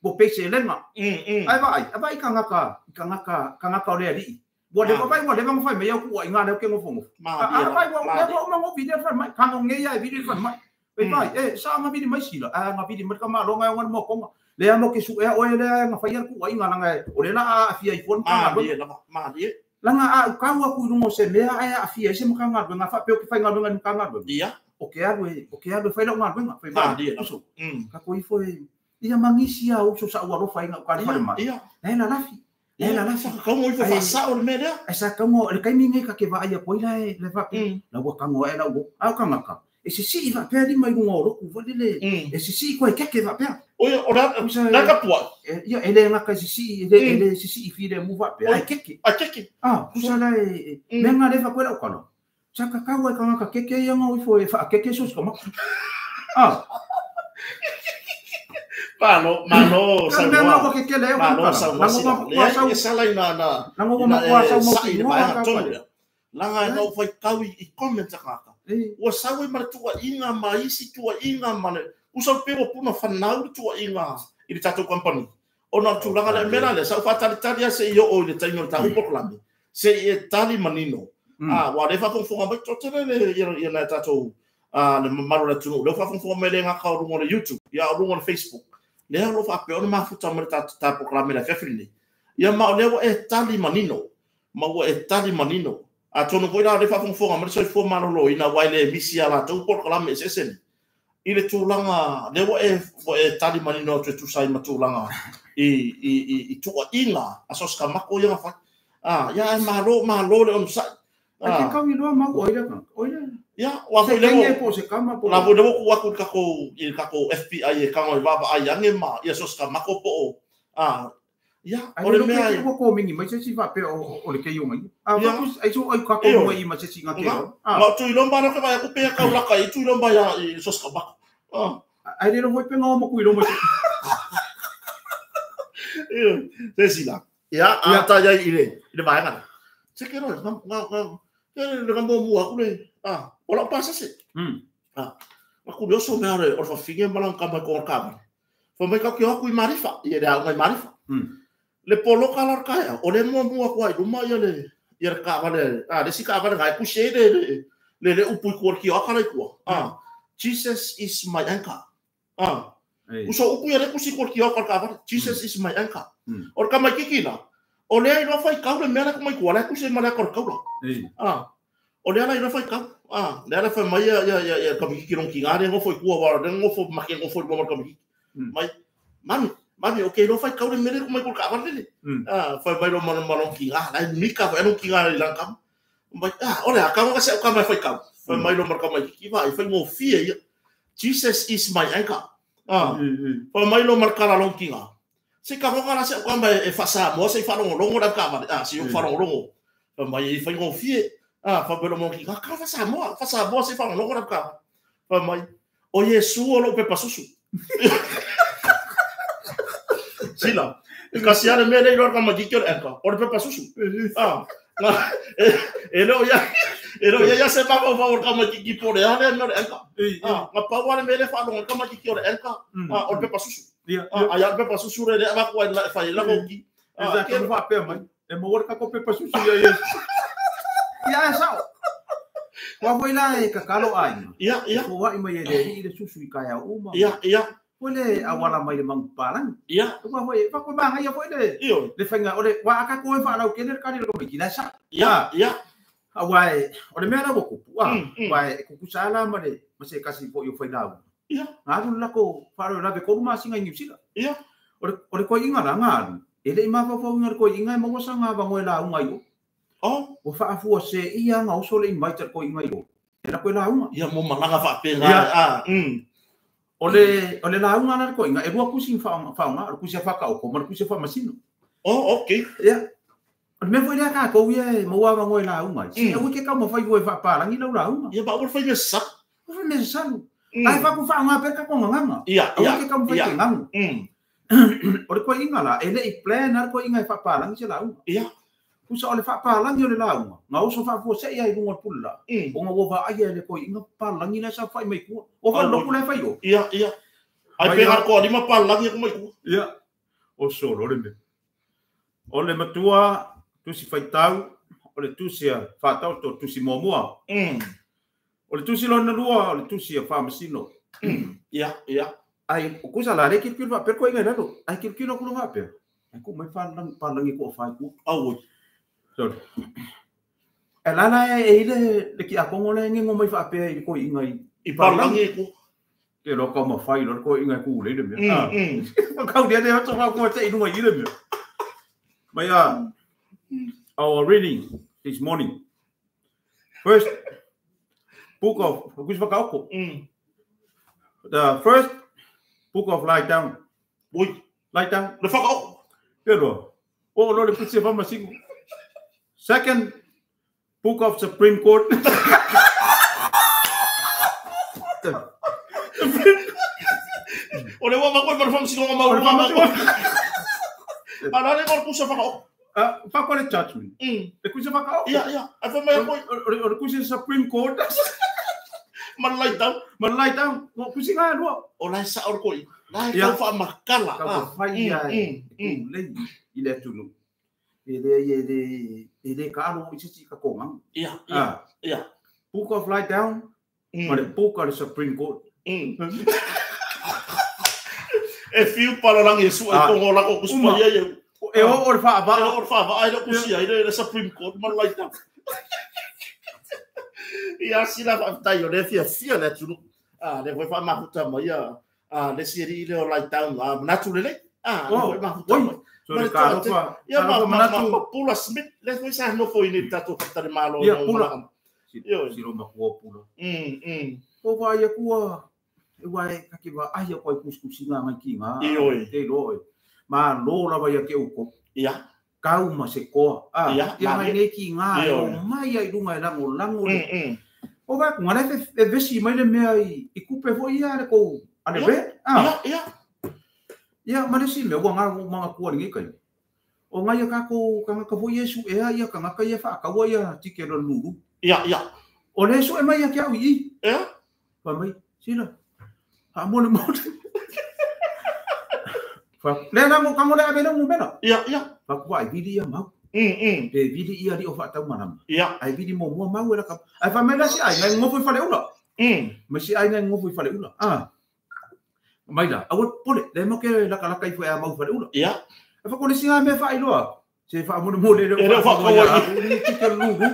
bo pese lenga ai vai kangaka le ali bo le vai mo le mo fai me ya ku inga le ke mo fongo vai mo mo video fa mai kango nge ya video fa mai vai sa ma video mai sila nga video mer kama lo nga ngon mo konga le mo ke su e o le nga fa ya ku inga nga o le na afia iphone ka ma dia langa ka wa ku no se me afia se mo kanga nga fa pe ke fa nga nga kanga dia o ke alo fa lo nga fa ma dia ka ko ifo ia mangisi au so sa wa rofa inga ka fa mai na lafi ka mo fa sa o me da esa ka mo le kai mingi ka ke va ia poila le va la wa ka mo la wo au ka ngaka ese si va pe di mai ngoro ku va le ese si ko ke va pe o la ka po ia ele ngaka si ele si fi le mu va pe ai ke ku sa la me nga le va ko la ka no sa ka wa ka ngaka ke ia ngo fo e fa ke so ka ma Mano, sa mo ke ke le mano sa mo sa la ina nango mo ko sa mo ki langa no foi kawi I comment kaka o sa we mar tua inga mai si tua inga mane usa pe o puna fanau tua inga I tato company ona tu langa le mera le sa fa talia se yo o le taino ta un proclame se e tali manino wa le fa con fonga ba totele le na tato le maro le tu le fa fonga me le nga ka ru on YouTube ya ru on Facebook le lo fa pe ona ma futa mer ta proclame la fefrili ya ma le e tali manino ma wo e tali manino a tono ko ila le fa fonga mer so fo ma lo ina wa le misi ala tu proclame se sen ile tu langa le wo e tali manino tu sai ma tu langa I tu inga a so ska mako ya fa ya ma lo le on sa ke ka wi lo ma oira ya wa ko le ko se kama po la bo ko ku ka ko FBI e ka ngo baba ai ange ma ya so ska mako po ya o le me ko mingi mai se si va pe o le ke yo mai ai so ai ka ko mai ma se si nga ke ma tu ilomba no ka va ku pe ka la ka tu ilomba ya so ska mako ai le no pe ngo mo ku ilomba se si la ya ata ya ile vai ngana se ke no le gambo mu aku le ora pasa se aku lo so mere or fa finge malang ka ko ka fa mai ka ki aku I marifa ia da ngai marifa le polo kalar ka o le mo mu aku ai duma ia le ia ka vale de si ka vale ngai pushe le upu ko ki akala ko Jesus is my anchor uso upu ia le kusi ko ki akala ka vale Jesus is my anchor or ka mai kikina o le ai no fai ka le mera ko mai ko la kusi mala ko ka o le ala I fai ka le ala fai mai ya ka mi ki ron ki ngare ngo foi ku wa ngo fo ma ki ngo foi mo ka mi mai mami okay no fai ka le mere ko mai ko ka va le fai mai no mo ki nga la mi ka va no ki nga la kam mai o le ka ngo ka se ka mai fai ka fai mai no ka mai ki va fai mo fia Jesus is my anchor fai mai no marka la long ki nga se ka ngo ka se ka mai e fa sa mo se fa no longo da ka va si fa no longo fai mai fai mo fia fa belo mo ki ka fa sa mo se fa no ko ka fa mai o Yesu o lo pe pasusu Sila. Kasi ana me le lor kama kikyo enka. Or pe pasusu. Elo ya se pa pa or kama kikyo le ana no enka. Ngapa wala me le fa no kama kikyo enka. Or pe pasusu. Aya pe pasusu le ba ko la fa la ko ki. Exato, va pe mai. E mo ora ka ko pe pasusu ya. Ya sao. Wa foi lá e kakalo ai. Ia. Ko wa mai le susu i kaya uma. Ia. Ole awala mai le mangpalang. Ia. Wa foi pa ko ba ya foi le fenga ole wa ka ko fa la o kene ka le ko ki la sa. Ia. Awai ole me la boku. Wa ko ku sala ma le ma se kasi po yo foi la. Ia. Ngadu la ko fa la be ko ma singa ngi sila. Ia. Ole ko inga la nga. Ele ma fa ngar ko inga mo sa nga ba ngoi la unga yo. Oh, o fa fu se ia nga uso le mai ter ko inga yo. Era ko la unga. Ia mo malanga fa pe nga. Ole la unga na ko inga e bua kusi fa nga ku se fa ka o ko mar ku se fa masino. Oh, okay. Ia. Me foi la ka ko ia mo wa ngoi la unga. Se o ke ka mo fa yo fa pa la ngi la unga. Ia ba o fa me sa. O fa me sa. Ai fa ku fa nga pe ka ko nga. Ia. O ke ka mo fa nga. Ore ko inga la ele i plan ar ko inga fa pa la ngi la unga. Ia. Kusa ole fa pa langi ole la unga. Nga uso fa fu se ia i bunga pula. O nga wo va ai ele ko inga pa langi na sa fa mai ku. O fa lo pula fa yo. Ia. Ai pe har ko di ma pa langi ko mai ku. Ia. O so ole me. Ole matua tu si fai tau, ole tu si fa tau to tu si momoa. Ole tu si lona lua, ole tu si fa masino. Ia. Ai o kusa la le ki pilva per ko inga lo. Ai ki kilo ku nga pe. Ai ku mai fa langi ko fa ku. Au. So, elana ele le ki akongo le ngi ngomai fa pe ko ingai I parlangi ko. Ke lo ka ma fai lo ko ingai ku le de me. Ka dia de to ko te inu mai le me. But our reading this morning. First book of the first book of Lie Down. Lie Down. Le fakao. Pero oh lo le putse fa masing. Second book of Supreme Court. Ole wa makol perform sino ma ma. Ana le kor kusa fakao. Fa ko le judgment. E kusa fakao. Ia. Afa mai ko o kusa Supreme Court. Man Lie Down. Mo kusa nga lo. O lai sa or ko. Lai ka fa makala. Ka fa ia. Le ile tulu. Ele karo isi ka kongang. Ia. Book of Lie Down. But the book of the Supreme Court. E fiu para lang Yesu ai ko la ko kuspa ia ia. E o fa ba. Ai la kusia ai le Supreme Court Man Lie Down. Ia sila fa tai o le fia le tulu. Le voi fa mahuta mai ia. Le siri le Lie Down naturally. Le mahuta mai. So le ka fa. Ia ma pula Smith le voi sa no foi ni tato fatare malo. Ia pula. Siro ma ko pula. O va ia kua. E vai ka ki va ai ko kuskusinga mai ki nga. Te loi. Ma lo la vai ke uko. Ia. Kau ma se ko. Ia mai ne ki nga. Mai ai dunga lango. O va ku ngana fe vesi mai le me ai I kupe fo ia le ko. Ale ve? Ia ma le si me wa nga ku ni kai. O nga ia ka ko ka fo Yesu e ia ka ka ia fa ka wa ia tike lo lulu. Ia. O le so e mai ia ki au I. Pa mai sila. Ha mo le mo. Fa le na mo ka mo le abena mo bena. Ia. Fa ku ai vidi ia mau. Pe vidi ia di o fa tau manam. Ia. Ai vidi mo mau era ka. Ai fa me la si ai ngai mo foi fa le ula. Ma si ai ngai mo foi fa le ula. Mai la, awat pole, le mo ke la kala kai foi a mau fa le ula. Ia. Ai fa ko le singa me fa ilo. Se fa mo le fa ko wa ni tike lugu.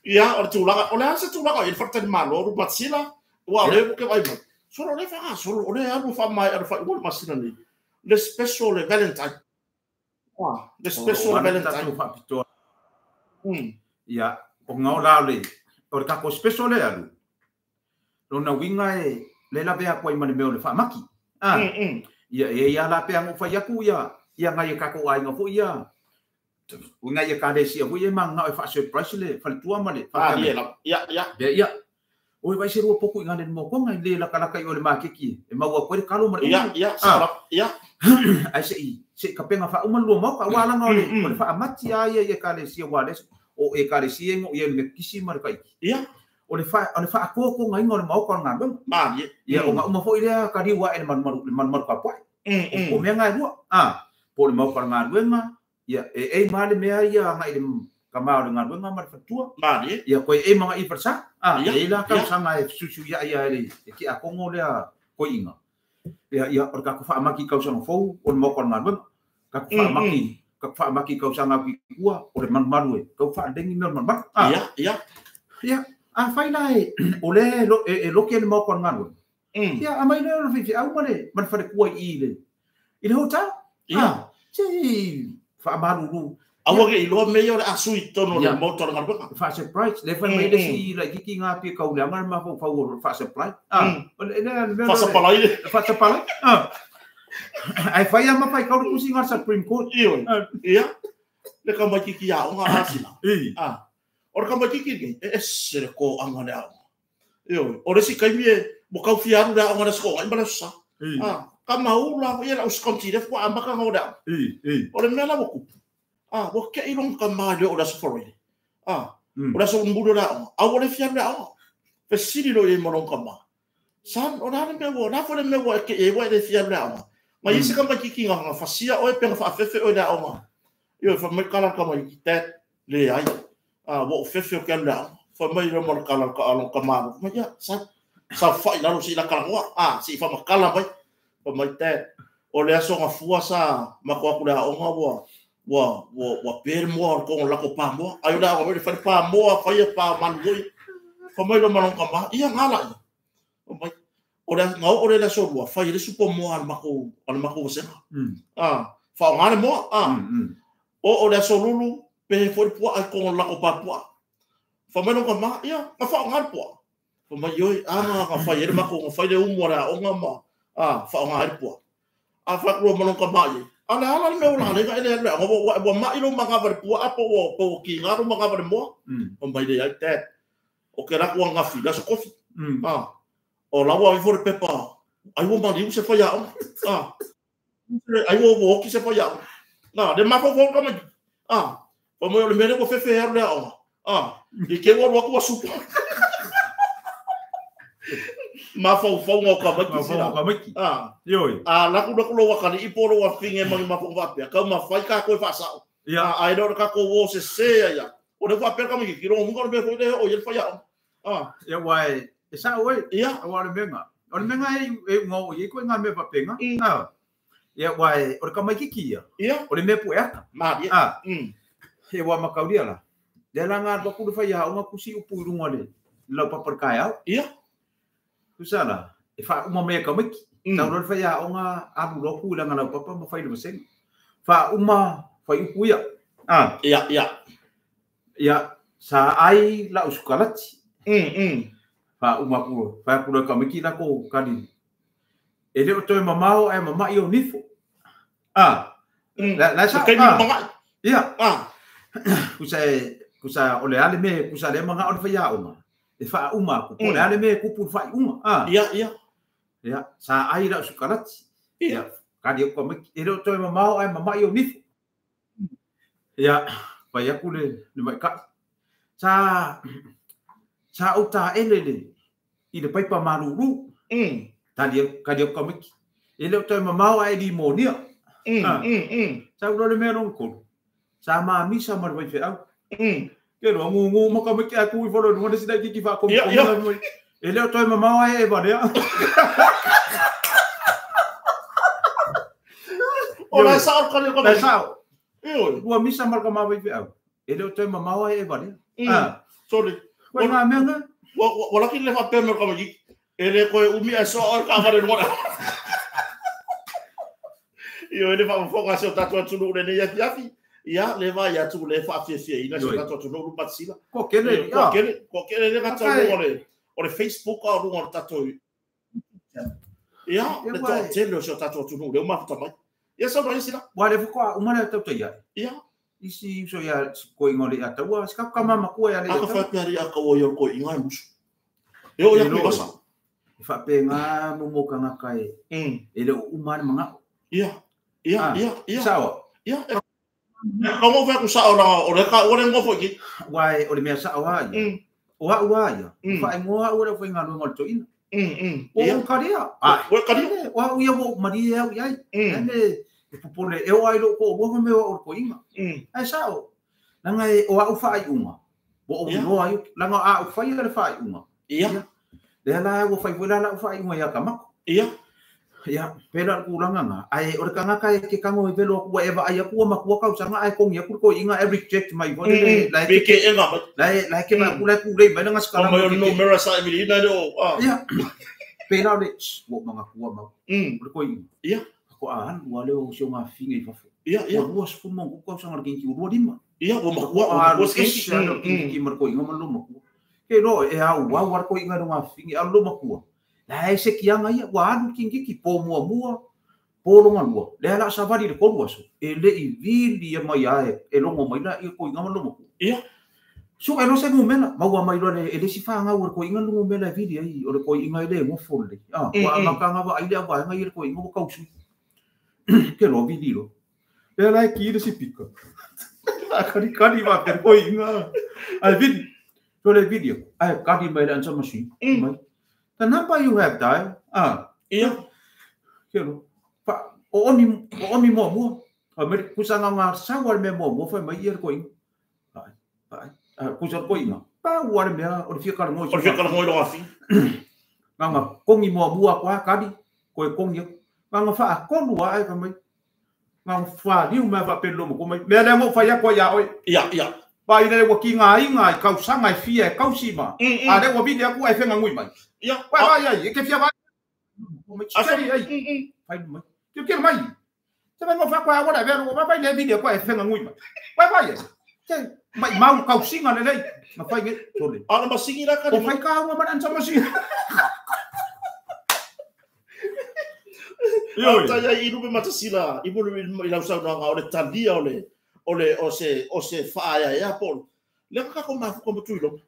Ia, o tulaga, o le asa tulaga, il fartan malo, ru batsila, wa le ke vai mo. Solo le fa, solo le alu fa mai, alu fa ul masina ni. Le special le Valentine. Le special Valentine fa pito. Ia, o ngau la le, o ka ko special le alu. Lo na winga e le la bea ko I mane me o le fa maki. Ia la pe ngo fa yaku ia ngai ka ko ai ngo fu ia. Unga ia ka de si fu ia manga e fa surprise le fa tua male. Ia. Ia. o vai ser o pouco ngale mo ko ngai le la kala kai o le makiki e mau ko le kalo mare ia ai se ka penga fa uma lu mo ka wala ngole o fa amati ai e ka le sia wale o e ka le sia ngo ye le kisi mare kai ia o le fa ko ngai ngole mo ko ngam ma ia o uma fo ile ka di wa e man ka pa o me ngai lu po le mo ko ngam ia e male me ia ngai kamau dengan bunga mar fatua mari ya koi e mga ipersa ya ila ka sanga e susu ya ri ki a kongo le ko inga ya or ka fa maki ka sanga fo on mo kon man ka fa maki ka sanga ki kua o man manue ka fa dengi mer man ya fa nai o le lo ke mo kon man ya amai le fi au male man fa kua ile hotel si fa malu awage ilo me yo asu itono le motor ngal fa surprise le fa me de si la kiki nga pi ka ula mar ma fa surprise fa surprise ai fa ya ma fa ka ku singa Supreme Court iya le ka ma kiki ya nga asila or ka ma kiki sere ko anga le yo ore si kai mie mo ka fiaru da anga sko ai bala sa ka maula ya us kontire ko amba ka ngoda ore me la boku bo ke ilong kamado o da safari o da so mbudo da a wole fiam da pe siri lo e moron kama san o da me wo na fo me wo ke e wo de fiam da ma yisi kam kiki nga fasia o pe fa fefe o da yo fa me kala kama kitet le ai wo fefe o kan da fa me lo mor kala ka alon kama ma ya sa fa ina ro si la kala wa si fa ma kala bai fa me tet o le aso nga fuasa ma ko ku da o nga wa per mo ko la ko pa mo ayo da ko fa pa mo fa ya pa man lui fa mo lo man ko ma ia ngala o mai o da ngau o da so wa fa ya su po mo al ma ko se fa ngana mo o da so lulu pe fo po al ko la ko pa po fa mo ko ma ia fa ngana po fa mo yo ka fa ya ma ko fa de mo ra o ngama fa ngana po fa ko mo ko ma ala me ola le ga ele wa ma ilo manga ver pu apo po ki ngaro manga ver mo on vai de ai tet o que era ko nga fila so kofi o la wa for pepa ai wo ma di se fa ya ai wo ki se fa ya na de ma ko ko ma po mo le mere ko fe fe le di ke wo ko su ma fo ngo ka maki yo la ku do lo wa i poro wa finge ma fo va pe ka ma fai ka ko fa sa ai do ka ko wo se ya o de va pe ka mi ki ro mu ko be fo de o ye fa ya ya wai sa oi ya wa le menga o le menga e ngo ye ko nga me pa penga ya wai o ka maki ki ya o le me pu ya ma ya he wa ma ka dia la de la nga do ku fa ya o nga ku si upu ru ngole lo pa per ka ya kusala e fa uma me ka miki na ro fa ya onga abu ro ku la ngala papa ma fa ile sen fa uma fa ipu ya ya sa ai la uskalati fa uma ku fa ku ka miki la ko kali e le to mama o e mama io nifo la sa ka ni mama ya kusa ole ale me kusa le manga o fa ya onga e fa uma ku po ale me ku pu fa uma ya sa ai la sukarati ya ka dia ko me e to mama ai mama yo ni ya pa ya ku le mai ka sa uta ele i de pai pa maruru ta dia ka dia ko me e to mama ai di monia sa ro le me ron ko sa ma mi sa mar vai fe au ke ro ngu mo ka me ki aku i folo no de sida ki fa ko ele to mama ai e ba dia Ola sa ko le ko na sa o mi sa mar ka ma vai fe au ele to mama ai e ba dia sorry ko na me nga wala ki le fa pe me ko me ele ko umi aso or ka va de no yo ele fa fo ka se tatu tu no ne ya fi ya le va ya tu le fa fie ina se tatu no lu patsila ko kele le ka tatu o le Facebook o lu tatu ya le to tele o tatu tu no le ma fa mai ya so no isila wa le ko uma le tatu ya isi so ya ko ingole ata wa ska ka mama ko ya le ka fa pe ya ka wo yo ko inga musu Yo ya ku basa. Fa penga mo kanga kai. Ele umana mga. Iya. Sao? Iya. Kamu fa ku sa ora ka ora ngofo ki. Wai ora me sa wa. Wa ya. Fa ngoa ora foi ngalo ngol to in. O karia. O karia. Wa ia mo maria ya. Ane pupule eu ai lo ko bo me o ko inga. Ai sao? Langa o au fa ai uma. Bo o no ai langa a fa ia fa ai uma. Iya. Dela wo fa vola la fa ai uma ya kamak. Iya. Ya, pera ku langa nga. Ai ora kanga kai ke kango e velo ku eva ai ku ma ku ka usanga ai kong ya ku ko inga every reject my body like ke enga like ke ma ku le ba nga skala mo no mera sa mi na do. Ya. Pera le wo mga ku ma. Ko inga. Iya. Ko an wale o sio ma finga i fa. Iya. Wo was fu mo ku ka usanga ki ro dima. Iya, wo ma ku wo es ki mar ko inga ma lo ma ku. Ke no e au wa war ko inga no ma finga a lo ma ku. Lai se kianga ia wa anu kingi ki po mua po longa lua le ala savari le koru aso e le I vili e mai ae e longo mai la e ko inga malo ia so e no se mo mena ma wa mai lo le ele si fa nga ko inga longo mena vili ai o le ko inga le mo folle wa ma ka nga ba ai le wa nga ko inga ko kausu ke lo vili lo le ala ki le si pika la kari va per ko inga ai vili so le video ai kari mai dan sama si mai Kenapa you have that? Iya. Kelo. Pa oni mo. Amer kusanga nga sawar me mo fa mai yer ko ing. Kusar ko ing. Pa war me o ficar mo. O ficar mo lo afi. Nga kongi mo kwa kadi ko kongi. Nga fa ko lua ai ka mai. Nga fa liu me fa pelo mo ko mai. Me le mo fa ya ko ya oi. Iya. Pai le wo ki nga inga ka sanga fie ka sima. Ale wo bi de ku ai fenga ngui mai. Iya. Vai aí, que fia vai. Como chega aí? Vai mai. Que quer mai? Você vai mostrar qual é agora, velho? Vai ler vídeo qual é fenga ngui mai. Vai. Que mai mau ka singa le lei. Ma fai que sole. Ana masingira ka. O fai ka uma manan sama singa. Yo, tá aí no mata sila. Ibu no ila usau na ole tandia ole o se faia ya por. Le ka ko ma ko tuilo.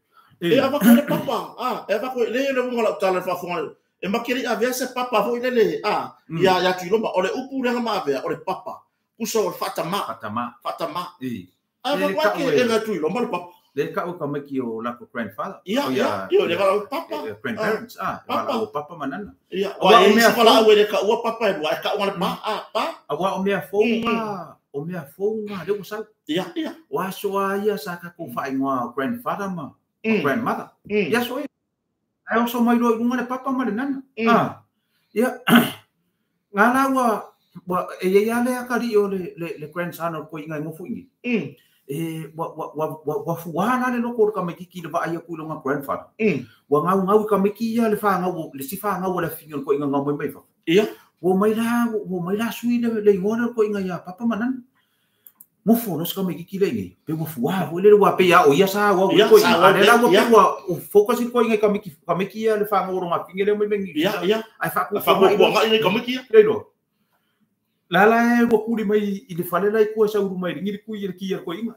E ava ko le papa. E ava ko le ngala tala fa fonga. E makiri ave se papa fo ile ya tuilo ma ole upu le ma ave ole papa. Kuso fatama. Ava ko ke e na tuilo ma le papa. Le ka o ka maki o la ko grandfather. Yo le ka papa. Grandparents. Papa manana. Iya. Wa e se fala we le ka o papa e wa ka o le pa. Awa o mea fonga. O mea fonga le ko sa. Iya. Wa so ia sa ka ko fa inga grandfather ma. Grandmother. Ya so. Ai o so mai lo inga le papa ma le nana. Ya. Ngala wa e ya le akari o le grandson ko inga mo fu ingi. Wa fuana le loko ka meki le va ia ku lo nga grandfather. Wa ngau ka meki ia le fa ngau le si fa ngau le fingo ko inga ngau mai fa. Iya. Wo mai la sui le ngona ko inga ya papa manan. Mo fo no ska meki le ngi. Pe wo fuwa wo le wa pe ya o ia sa wa ko inga le la wo pe wa o focus ko inga ka meki ia le fa ngau ro nga fingo le mai mengi. Iya. Ai fa ku fa ko nga inga ka meki le lo. Lala wo kuri mai i le fale lai ko sa uru mai ngi ku i ki ko inga.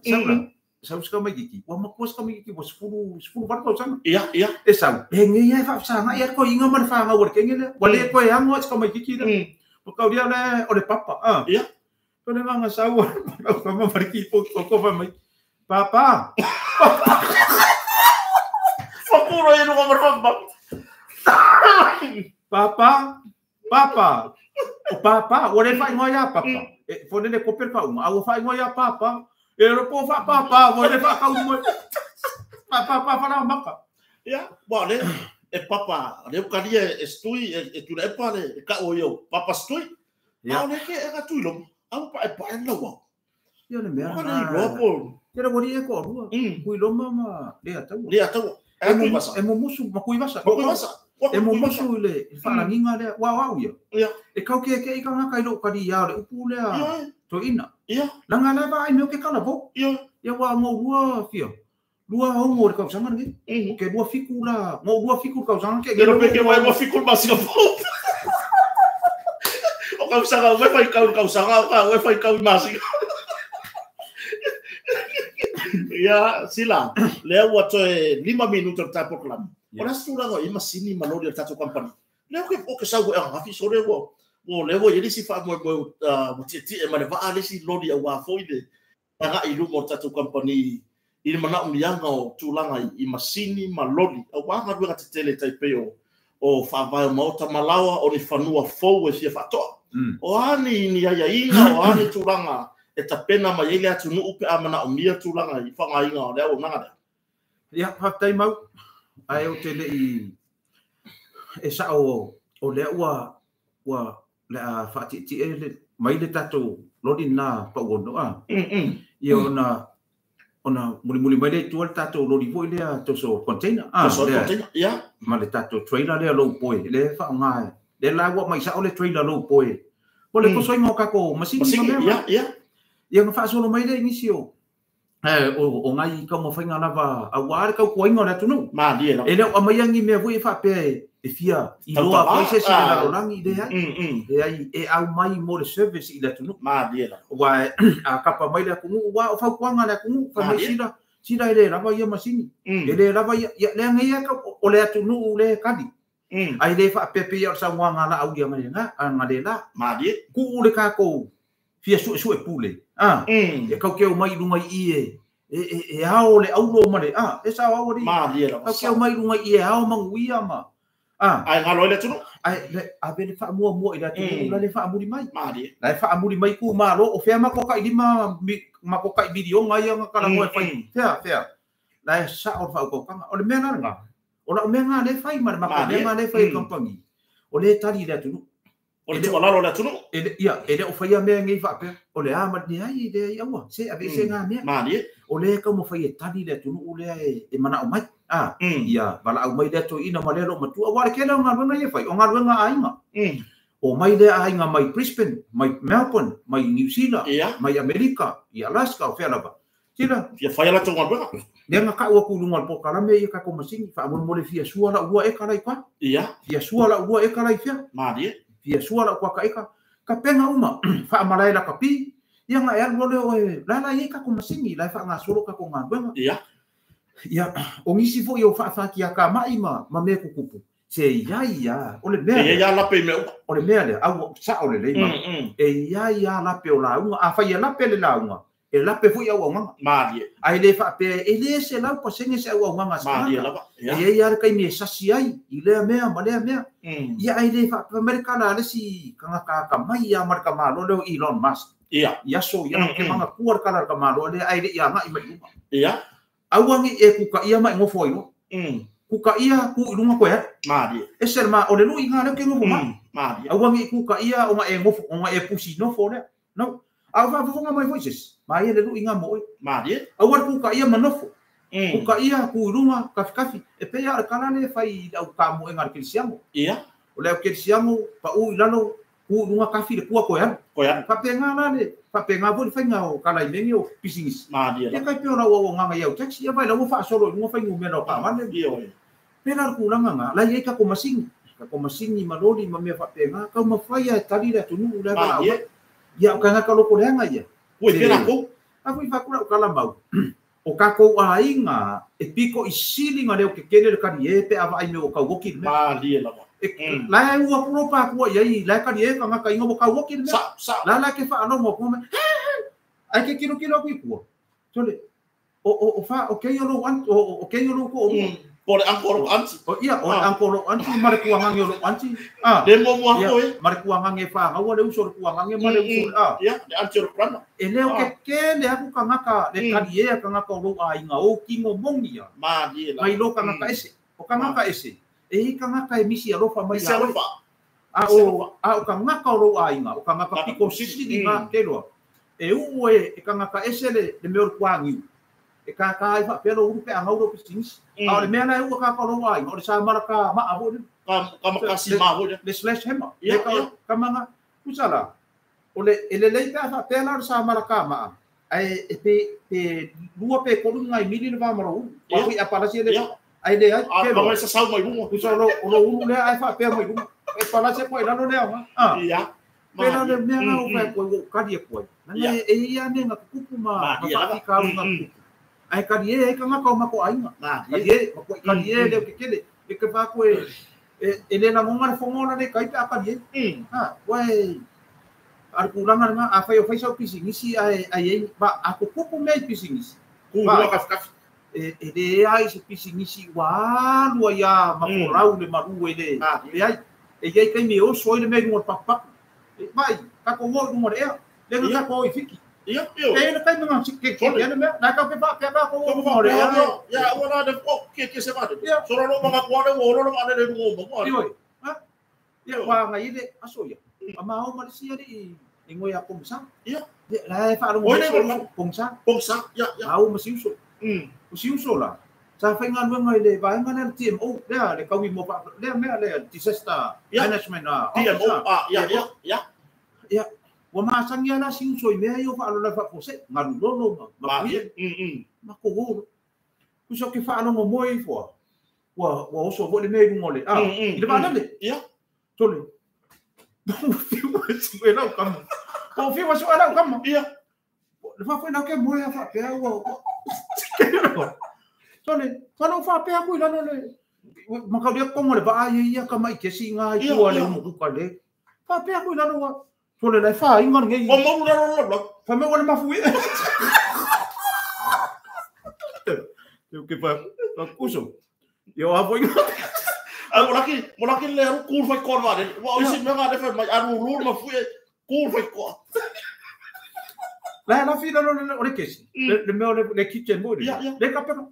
Sa ska mai ki. Wa ma ko ska mai ki was fulu var ko sang. Iya. E sa. E ngi ya fa sa nga ya ko inga man fa nga wor ke ngi le. Wa le ko ya ngo ska mai ki le. Ko ka dia le o le papa. Iya. Ko le nga sa wa. Ko ma par ki ko fa mai. Papa. Fa puro e no mar fa. Papa. O papa, o le fai ngoia papa. E fone le koper ka uma, o fai ngoia papa. E ro po fa papa, o le fa ka uma. Papa fa na maka. Ya, bo le e papa, le ka dia estui e tu le pale ka o yo, papa stui. Ya le ke e ka tu lo. Au pa e pa en lo. Yo le mea. Ora ro po. Era bori e ko rua. Kui lo mama, le atau. E mo musu, ma kui basa. E mo musu le fa nginga le wa ia. Ia. E kau ke i ka nga kai lo ka dia le upu le to ina. Ia. Langa le vai me ke kala bo. Ia. Ia wa mo rua fia. Rua ho mo ka sanga ngi. Ke rua fiku la, mo rua fiku ka sanga ke. Pero pe ke wa mo fiku ma si bo. O ka sanga we fai ka sanga ka we fai ka ma si. Ya, sila. Le wa to 5 minutos ta proclam. Ora stula i masini malori tato company. Le o ke sa go afi so le go. O le go yeli si fa mo titi e mane va ale si lori wa foide. Nga i lu mo tato company i mana umianga o tulanga i masini malori. O wa nga ruga tele taipeo o fa va mota malawa o ni fanua fo e si fa to. O ani ni ya inga o ani tulanga e tapena ma yele atu no upe amana o mia tulanga i fa nga inga o le o nga. Ya pa tai mau ai o tele i e sa o le wa le a fa ti le mai le tato lodi na pa wono a i ona muli mai le tu tato lodi voi le to so container ya ma le tato trailer le lo poi le fa nga le la wa mai sa o le trailer lo poi po le ko so ngo ka ko masini ya fa so lo mai le inisio o ngai ka mo fainga lava a ware ka ko ingo na tunu ma dia ele o mai ngi me vui fa pe e fia i loa ko se se la rolangi de ai e au mai mo le service i la tunu ma dia wa a kapa mai le ku wa o fa kwanga le ku fa mai sida ele lava ia masini ele lava ia le ngai ka o le tunu le kadi ai le fa pe pe sa wanga la au dia mai nga ngale la ma dia ku le ka ko fia su e pule e kau ke o mai lunga i e hao le aulo mare e sa wa ri ma dia kau ke o mai lunga i e hao mangui ama ai ngalo le tunu ai le a be fa mo i la tunu la le fa muri mai ma dia la fa muri mai ku ma lo o fe ma ko kai lima ma ko kai video ngai nga kala mo fai fea la sa o fa ko kanga o le mena nga o la mena le fai ma ko le fai company o le tali le tunu o le tualalo le tunu ele o faia me ngai fa pe o le ama ni ai de yawa se ave se nga me ma dia o le ka mo faia tali le tunu o le e mana o mai ia bala au mai le to ina malelo matu o wale kela nga nga ye fai o nga nga ainga o mai le ainga mai Brisbane mai Melbourne mai New Zealand mai America i Alaska o fela ba tira ia fai la tonga ba le nga ka o ku lunga po kala me ka ko masingi fa mo le fia suala ua e kala i pa ia fia suala ua e kala i fia ma dia ia suala kwa ka penga uma fa malai la kapi ia nga er lole o la ia ka ko masingi la fa nga solo ka ko nga benga ia o ngisi fo yo fa ki ka mai ma me kukupu se ia o le mea ia la pe me o le mea le au sa o le ma ia la pe o la unga a fa ia la pe le la unga e la pe fo ia o nga ma dia ai le fa pe e le se la pa senge se o nga ma dia la ia kai me sasi ai i le mea ma le mea ia ai le fa America la le si kanga ka mai ia marka malo le Elon Musk ia so ia ke manga kuar kala ka malo le ai le ia nga i mai ia awangi e ku ka ia mai ngofo ino ku ka ia ku ilunga ko ya ma dia e ser ma o le lu inga le ke ngofo ma dia awangi ku ka ia o ma e ngofo o ma e pusi no fo le no ava fo nga mai voices ma ia le lu inga mo ma dia awar ku ka ia manofo ku ka ia ku ilunga kafi e pe ya kala le fai au ka mo engar ke siamo ia o le ke siamo pa u ilano ku ilunga kafi le ku ko ya pa pe nga la le pa pe nga vo fai nga o kala i mengi o pisingis ma dia e kai pe ora o nga ia o taxi ia vai la mo fa solo mo fai ngume no pa mane ia pela ku langa nga la ia ka ko masingi maloli ma me fa pe nga ka ma fai ya tali le tunu la la ia o kanga ka loko le nga ia oi pena ko a fui fa kula o kala mau o ka ko ainga e piko i silinga le o ke kele le kari e pe ava ai me o ka woki me ma dia la la ua puro pa ko ia la kari e ka nga ka ingo ka woki me la ke fa no mo ko me ai ke kilo ku ku tole o fa o ke yo lo o ke yo lo ko por ancora anzi o ia o ancora anzi mare ku hang yo anzi de mo mo ko mare ku hang e fa nga wa le uso ku hang e mare uso ia de anzi ro plano e le o ke le aku ka nga ka le kari e ka nga ka lo ai nga o kingo mongi ya ma dia la mai lo ka nga ka ese o ka nga ka ese e ka nga ka misi alo fa mai ya o ka nga ka lo ai nga o ka nga ka piko sisi di ma ke lo e uwe e ka nga ka ese le me or kwangi e ka ai fa pelo upe a ngau do pisins a le mena u ka lo ai o sa maraka ma avo ka makasi ma avo le slash hema e ka manga usala o le ka fa pela sa maraka ma ai e pe lua pe ko ngai mili le va maro o a pala si le ai le ai ke lo sa sa mai bungo usalo o lo le ai fa pe mai bungo e pala se ko ina no le ia pela le mena o fa ko ka dia ko e ia ne nga kupu ma fa ka nga ai ka die ka nga ka ma ko ai nga ka die le ke kele e ke fa ko e le na monga fonga le kai ta ka ye ha wai ar kulanga nga a fai fai sa pisingisi ai ba a ko ko me pisingisi ku no ka e le ai se pisingisi wa lu ya ma ko rau le maru le ai e ye kai me o so le me ngor papa vai ka ko mo le le ka ko i fiki Iya, iya. Ele tem uma que ele na ka pa ko mo re ya ora de ko ke se va so ro ma ko ro ro ma le ngo mo yo ha ya wa nga ile aso ya ama o ma si ri ngo ya pong sa iya la fa ro pong sa ya au ma si uso la sa fa ngan mo le ba ngan team o le ka wi mo pa le me le disaster management TMO ya wa masangia na sin soi me yo fa la fa pose ngaru lo ma ma ko go ku so ke fa no mo i fo wa so vo le me ngole ile ba na le ya tole fi wa kam o fi wa so ala kam ya le fa na ke mo ya fa pe wa tole fa no fa pe ku la no le ma ka dia ko mo le ba ya ka mai ke singa i ko le mo ku ka le fa pe ku la no wa Sole la fa ingon ngai. O mo lo. Fa me wala mafui. Eu que fa kuso. Eu avo ingon. Mo laki le ku fa ko va de. Wa isi me ga de fa mai aru lu mafui ku fa ko. La fila no le kesi. Le me le kitchen board. Le kapero.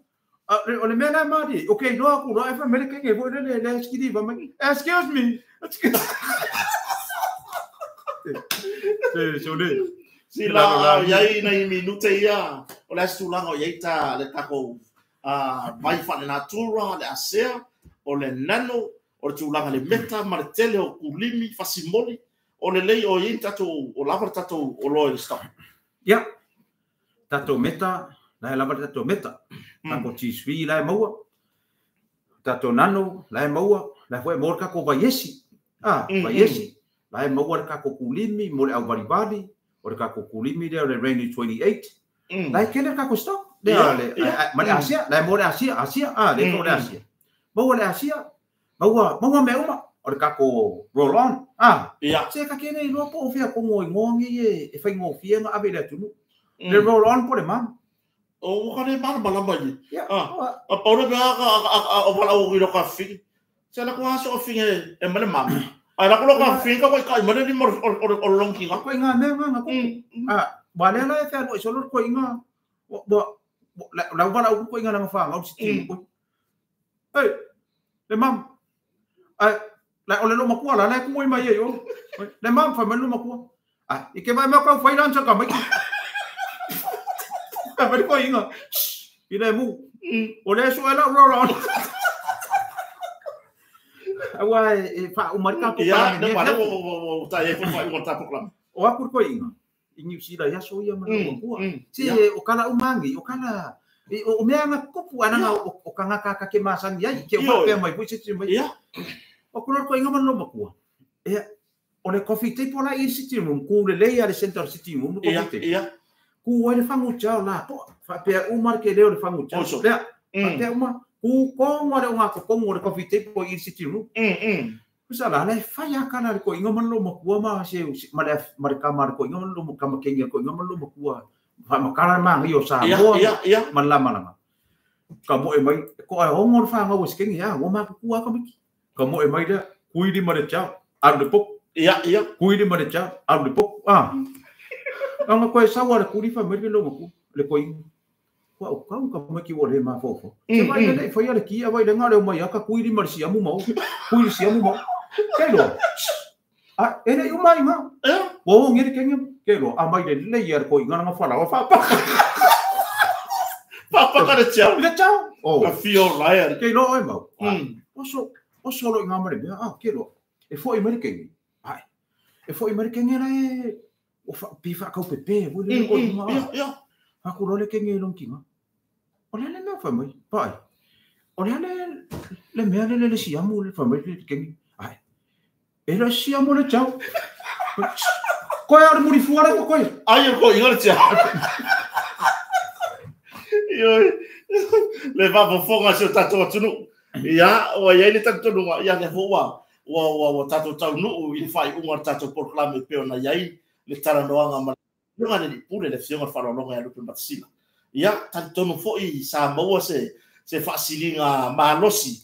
O le me la mari. Okay, no aku no fa me le ke vo le skidi va mai. Excuse me. Sila yai nei minute ia o le sulanga o yeita le tako mai fa na tura le asea o le nano o le tulanga le meta ma le tele o kulimi fasimoli o le lei o yeita to o lava tato o lo le sta ya tato meta la lava tato meta tako chisvi la maua tato nano la maua la foi morka ko vayesi vayesi Lai maua ka ko kulimi mo le au baribali o le ka ko kulimi le rainy 28 lai kele ka ko stop le ma le asia lai mo le asia le ko le asia maua le asia maua me uma o le ka ko roll on se ka kene i lo po fia ko ngongi e fai ngo fia nga ave le tunu le roll on po le mam o ka le mal malamba ni a pore ga o wala o ro ka fi se la ko aso fi e male mam ai la ko ka finga ko kai mane ni mo o long ki ko nga me nga ko wale la e fa no solo ko nga la wala ko nga na fa nga si ko ei le mam ai la o le lo makua la ko mo mai yo le mam fa me lo makua e ke vai me ka fa ilan sa ka mai ka vai ko nga i le mu o le so la roll Awa fa umar ka ya de para o ta e fa o ta proclam o aku ko inga ingi sila ya so ya mana ko si o kala umangi o kala o me anga kopu ana o kanga ka ke masan ya ke o pe mai pusi mai ya o ko inga mana ko o le coffee table la i sitting room ku le ya le center sitting room ko ya ku o le fangu chao la po fa pe umar ke le fangu chao ya pe umar ku ko ngore nga ko ngore coffee table i sitting room kusala le faya kana ko inga man lo makua ma se mare kamar ko inga man lo kama kenya ko inga man lo makua fa makara ma yo sa mo man la mana ka mo e mai ko ai ngor fa nga wis kenya ya wo ma ku ka mi ka mo e mai da kui di mare cha ar de pok kui di mare cha ar de pok anga ko sa wa ku di fa me lo maku le ko Ko ka mo ki wo le ma fofo. Se vai le foi ale ki vai le ngale mai ka kui di marsia mu mau. Kui sia mu mau. Kelo. Ene yu mai ma. Wo ngir kengem kelo amai le yer ko ngana nga fala wa fa pa. Pa ka de chao. Le chao. A fio laer. Kelo ai mau. O solo ngamare be kelo. E foi americano. E foi americano era o pifa ka pepe, wo le ko nga. Aku le kenge long kinga. Ole le me fa mai. Pai. Ole le me le siamu le fa mai le kenge. Ai. E le siamu le chao. Ko ya muri fuara ko. Ai ko inga cha. Yo. Le va po fonga so tato tunu. ia o ia ni tanto no ia le hoa wa tato tau no i fai unga tato proclame pe ona ia le tara noanga ma nga le pule le fiona fa longa ya lupe matsila ia tanto no fo i sa mo se fasilinga malosi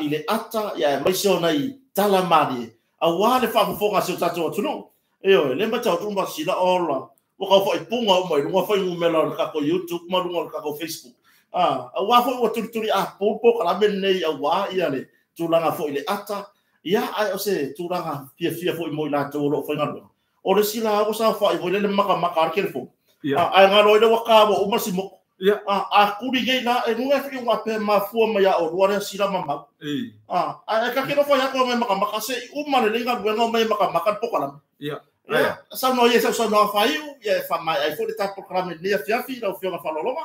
i le ata ia mai se ona i tala mari a wale fa fonga se tato tuno eo le mata tu ma sila ola o ka fo i punga o mai lunga fa i mela ka ko YouTube ma lunga ka ko Facebook a wa fo o turi a popo kala ben nei a wa ia le tulanga fo i le ata ia ai o se tulanga fia fo i mo la to lo fa ngalo o le sila o sa fa i le maka ke fo a ngalo ile wa ka o masimo a kuri ngai na e nunga fi wa pe ma fu ma ya o wala sila mama a ka ke no fa ya ko me maka se u ma le nga buenga me maka po kala sa no ye sa no fa yu ye fa mai ai fo de ta programa ni fia fi la fio fa loloma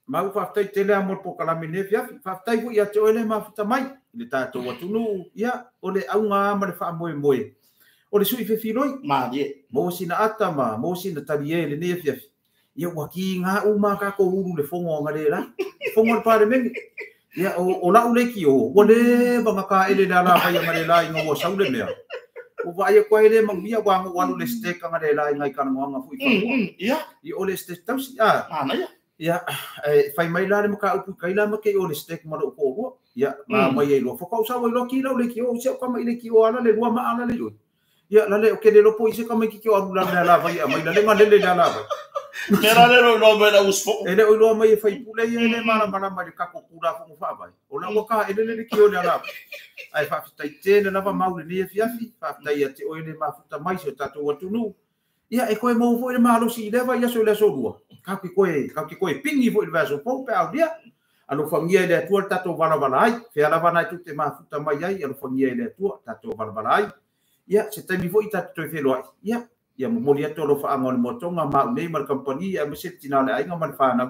mau fa tai tele amor po kala mine fia fa tai fu ya to ele ma fa mai le ta to watu no o le au nga ma le fa moi o le sui fe filoi ma ye mo sina ata ma mo sina talie le ne fia ia waki nga uma ka ko uru le fongo nga le la fongo pa le mengi ia o la ule ki o le banga ka ele la la pa ia mare la ingo sa ule mea o va ia ko ele mang bia wa ngo le steak nga le la ngai kan nga fu ia i o le steak tau si na ia fai mai la le maka upu kai la make o le steak ma lo ko ro ia ma mai e lo fo ka sa lo ki le ki o se ka mai le ki o ala le lua ma ala le yo ia la le o ke le lo po se ka mai ki o ala la vai mai la le ma le la la vai Mera le no me la usfo. Ele o lo mai fai pule ele mala mai ka ko kura fo fa vai. O la ka ele le ki o le ala. Ai fa tai tene na va mau ni fiafi, fa tai ate o ele ma futa mai se tato wa tunu. Ia e koe mo fo ele malo si le vai so le so lua. Ka ki koe pingi fo ele va so po pe au dia. Alo famia ele tu tato vala ai, fe ala vana tu te ma futa mai ai, alo famia ele tu tato vala ai. Ia se tai mi fo i tato fe lo ai. Ia mo lia tolo fa angol motonga ma nei mar company ia mesit tinale ai ngaman fa na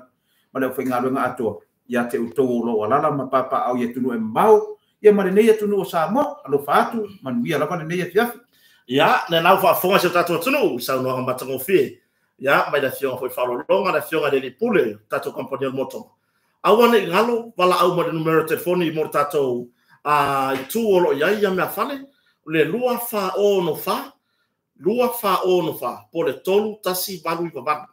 ma le fenga nga ato ia te utolo wala ma papa au ia tunu e mau ia ma nei tunu o sa mo alo fa atu man via la nei fia ia na na fa fonga se tato tunu sa no ma tango fi ia mai da fiona foi falo longa da fiona de pule tato company motonga awane ngalo wala au ma numero telefoni i mo tato tu olo ia me afane le lua fa o no fa lua fa o no fa po le tolu tasi valu i vavadu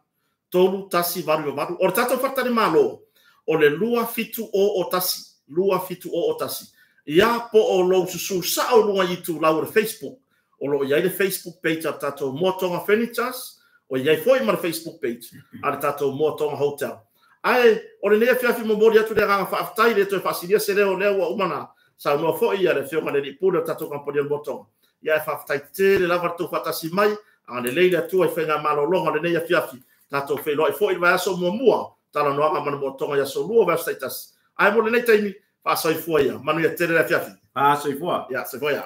tolu tasi valu i vavadu o tato fatale malo o le lua fitu o tasi ia po o lo susu sa o lua i tu lau le Facebook o lo ia le Facebook page a tato motonga furnitures o ia foi mar Facebook page a tato motonga hotel ai o le nea fiafi mo mori atu le ranga fa aftai le to fasilia se leo leo umana sa no foi ia le fiona le pula tato company motonga ia fa taite le lava tu fatasi mai ane leila tu ai fenga malolonga le nei fiafi tato fe lo foi va so mua tala no anga man botonga ya so lu va staitas ai mo le nei taimi fa so foi manu ya tele la fiafi so foi ya se foi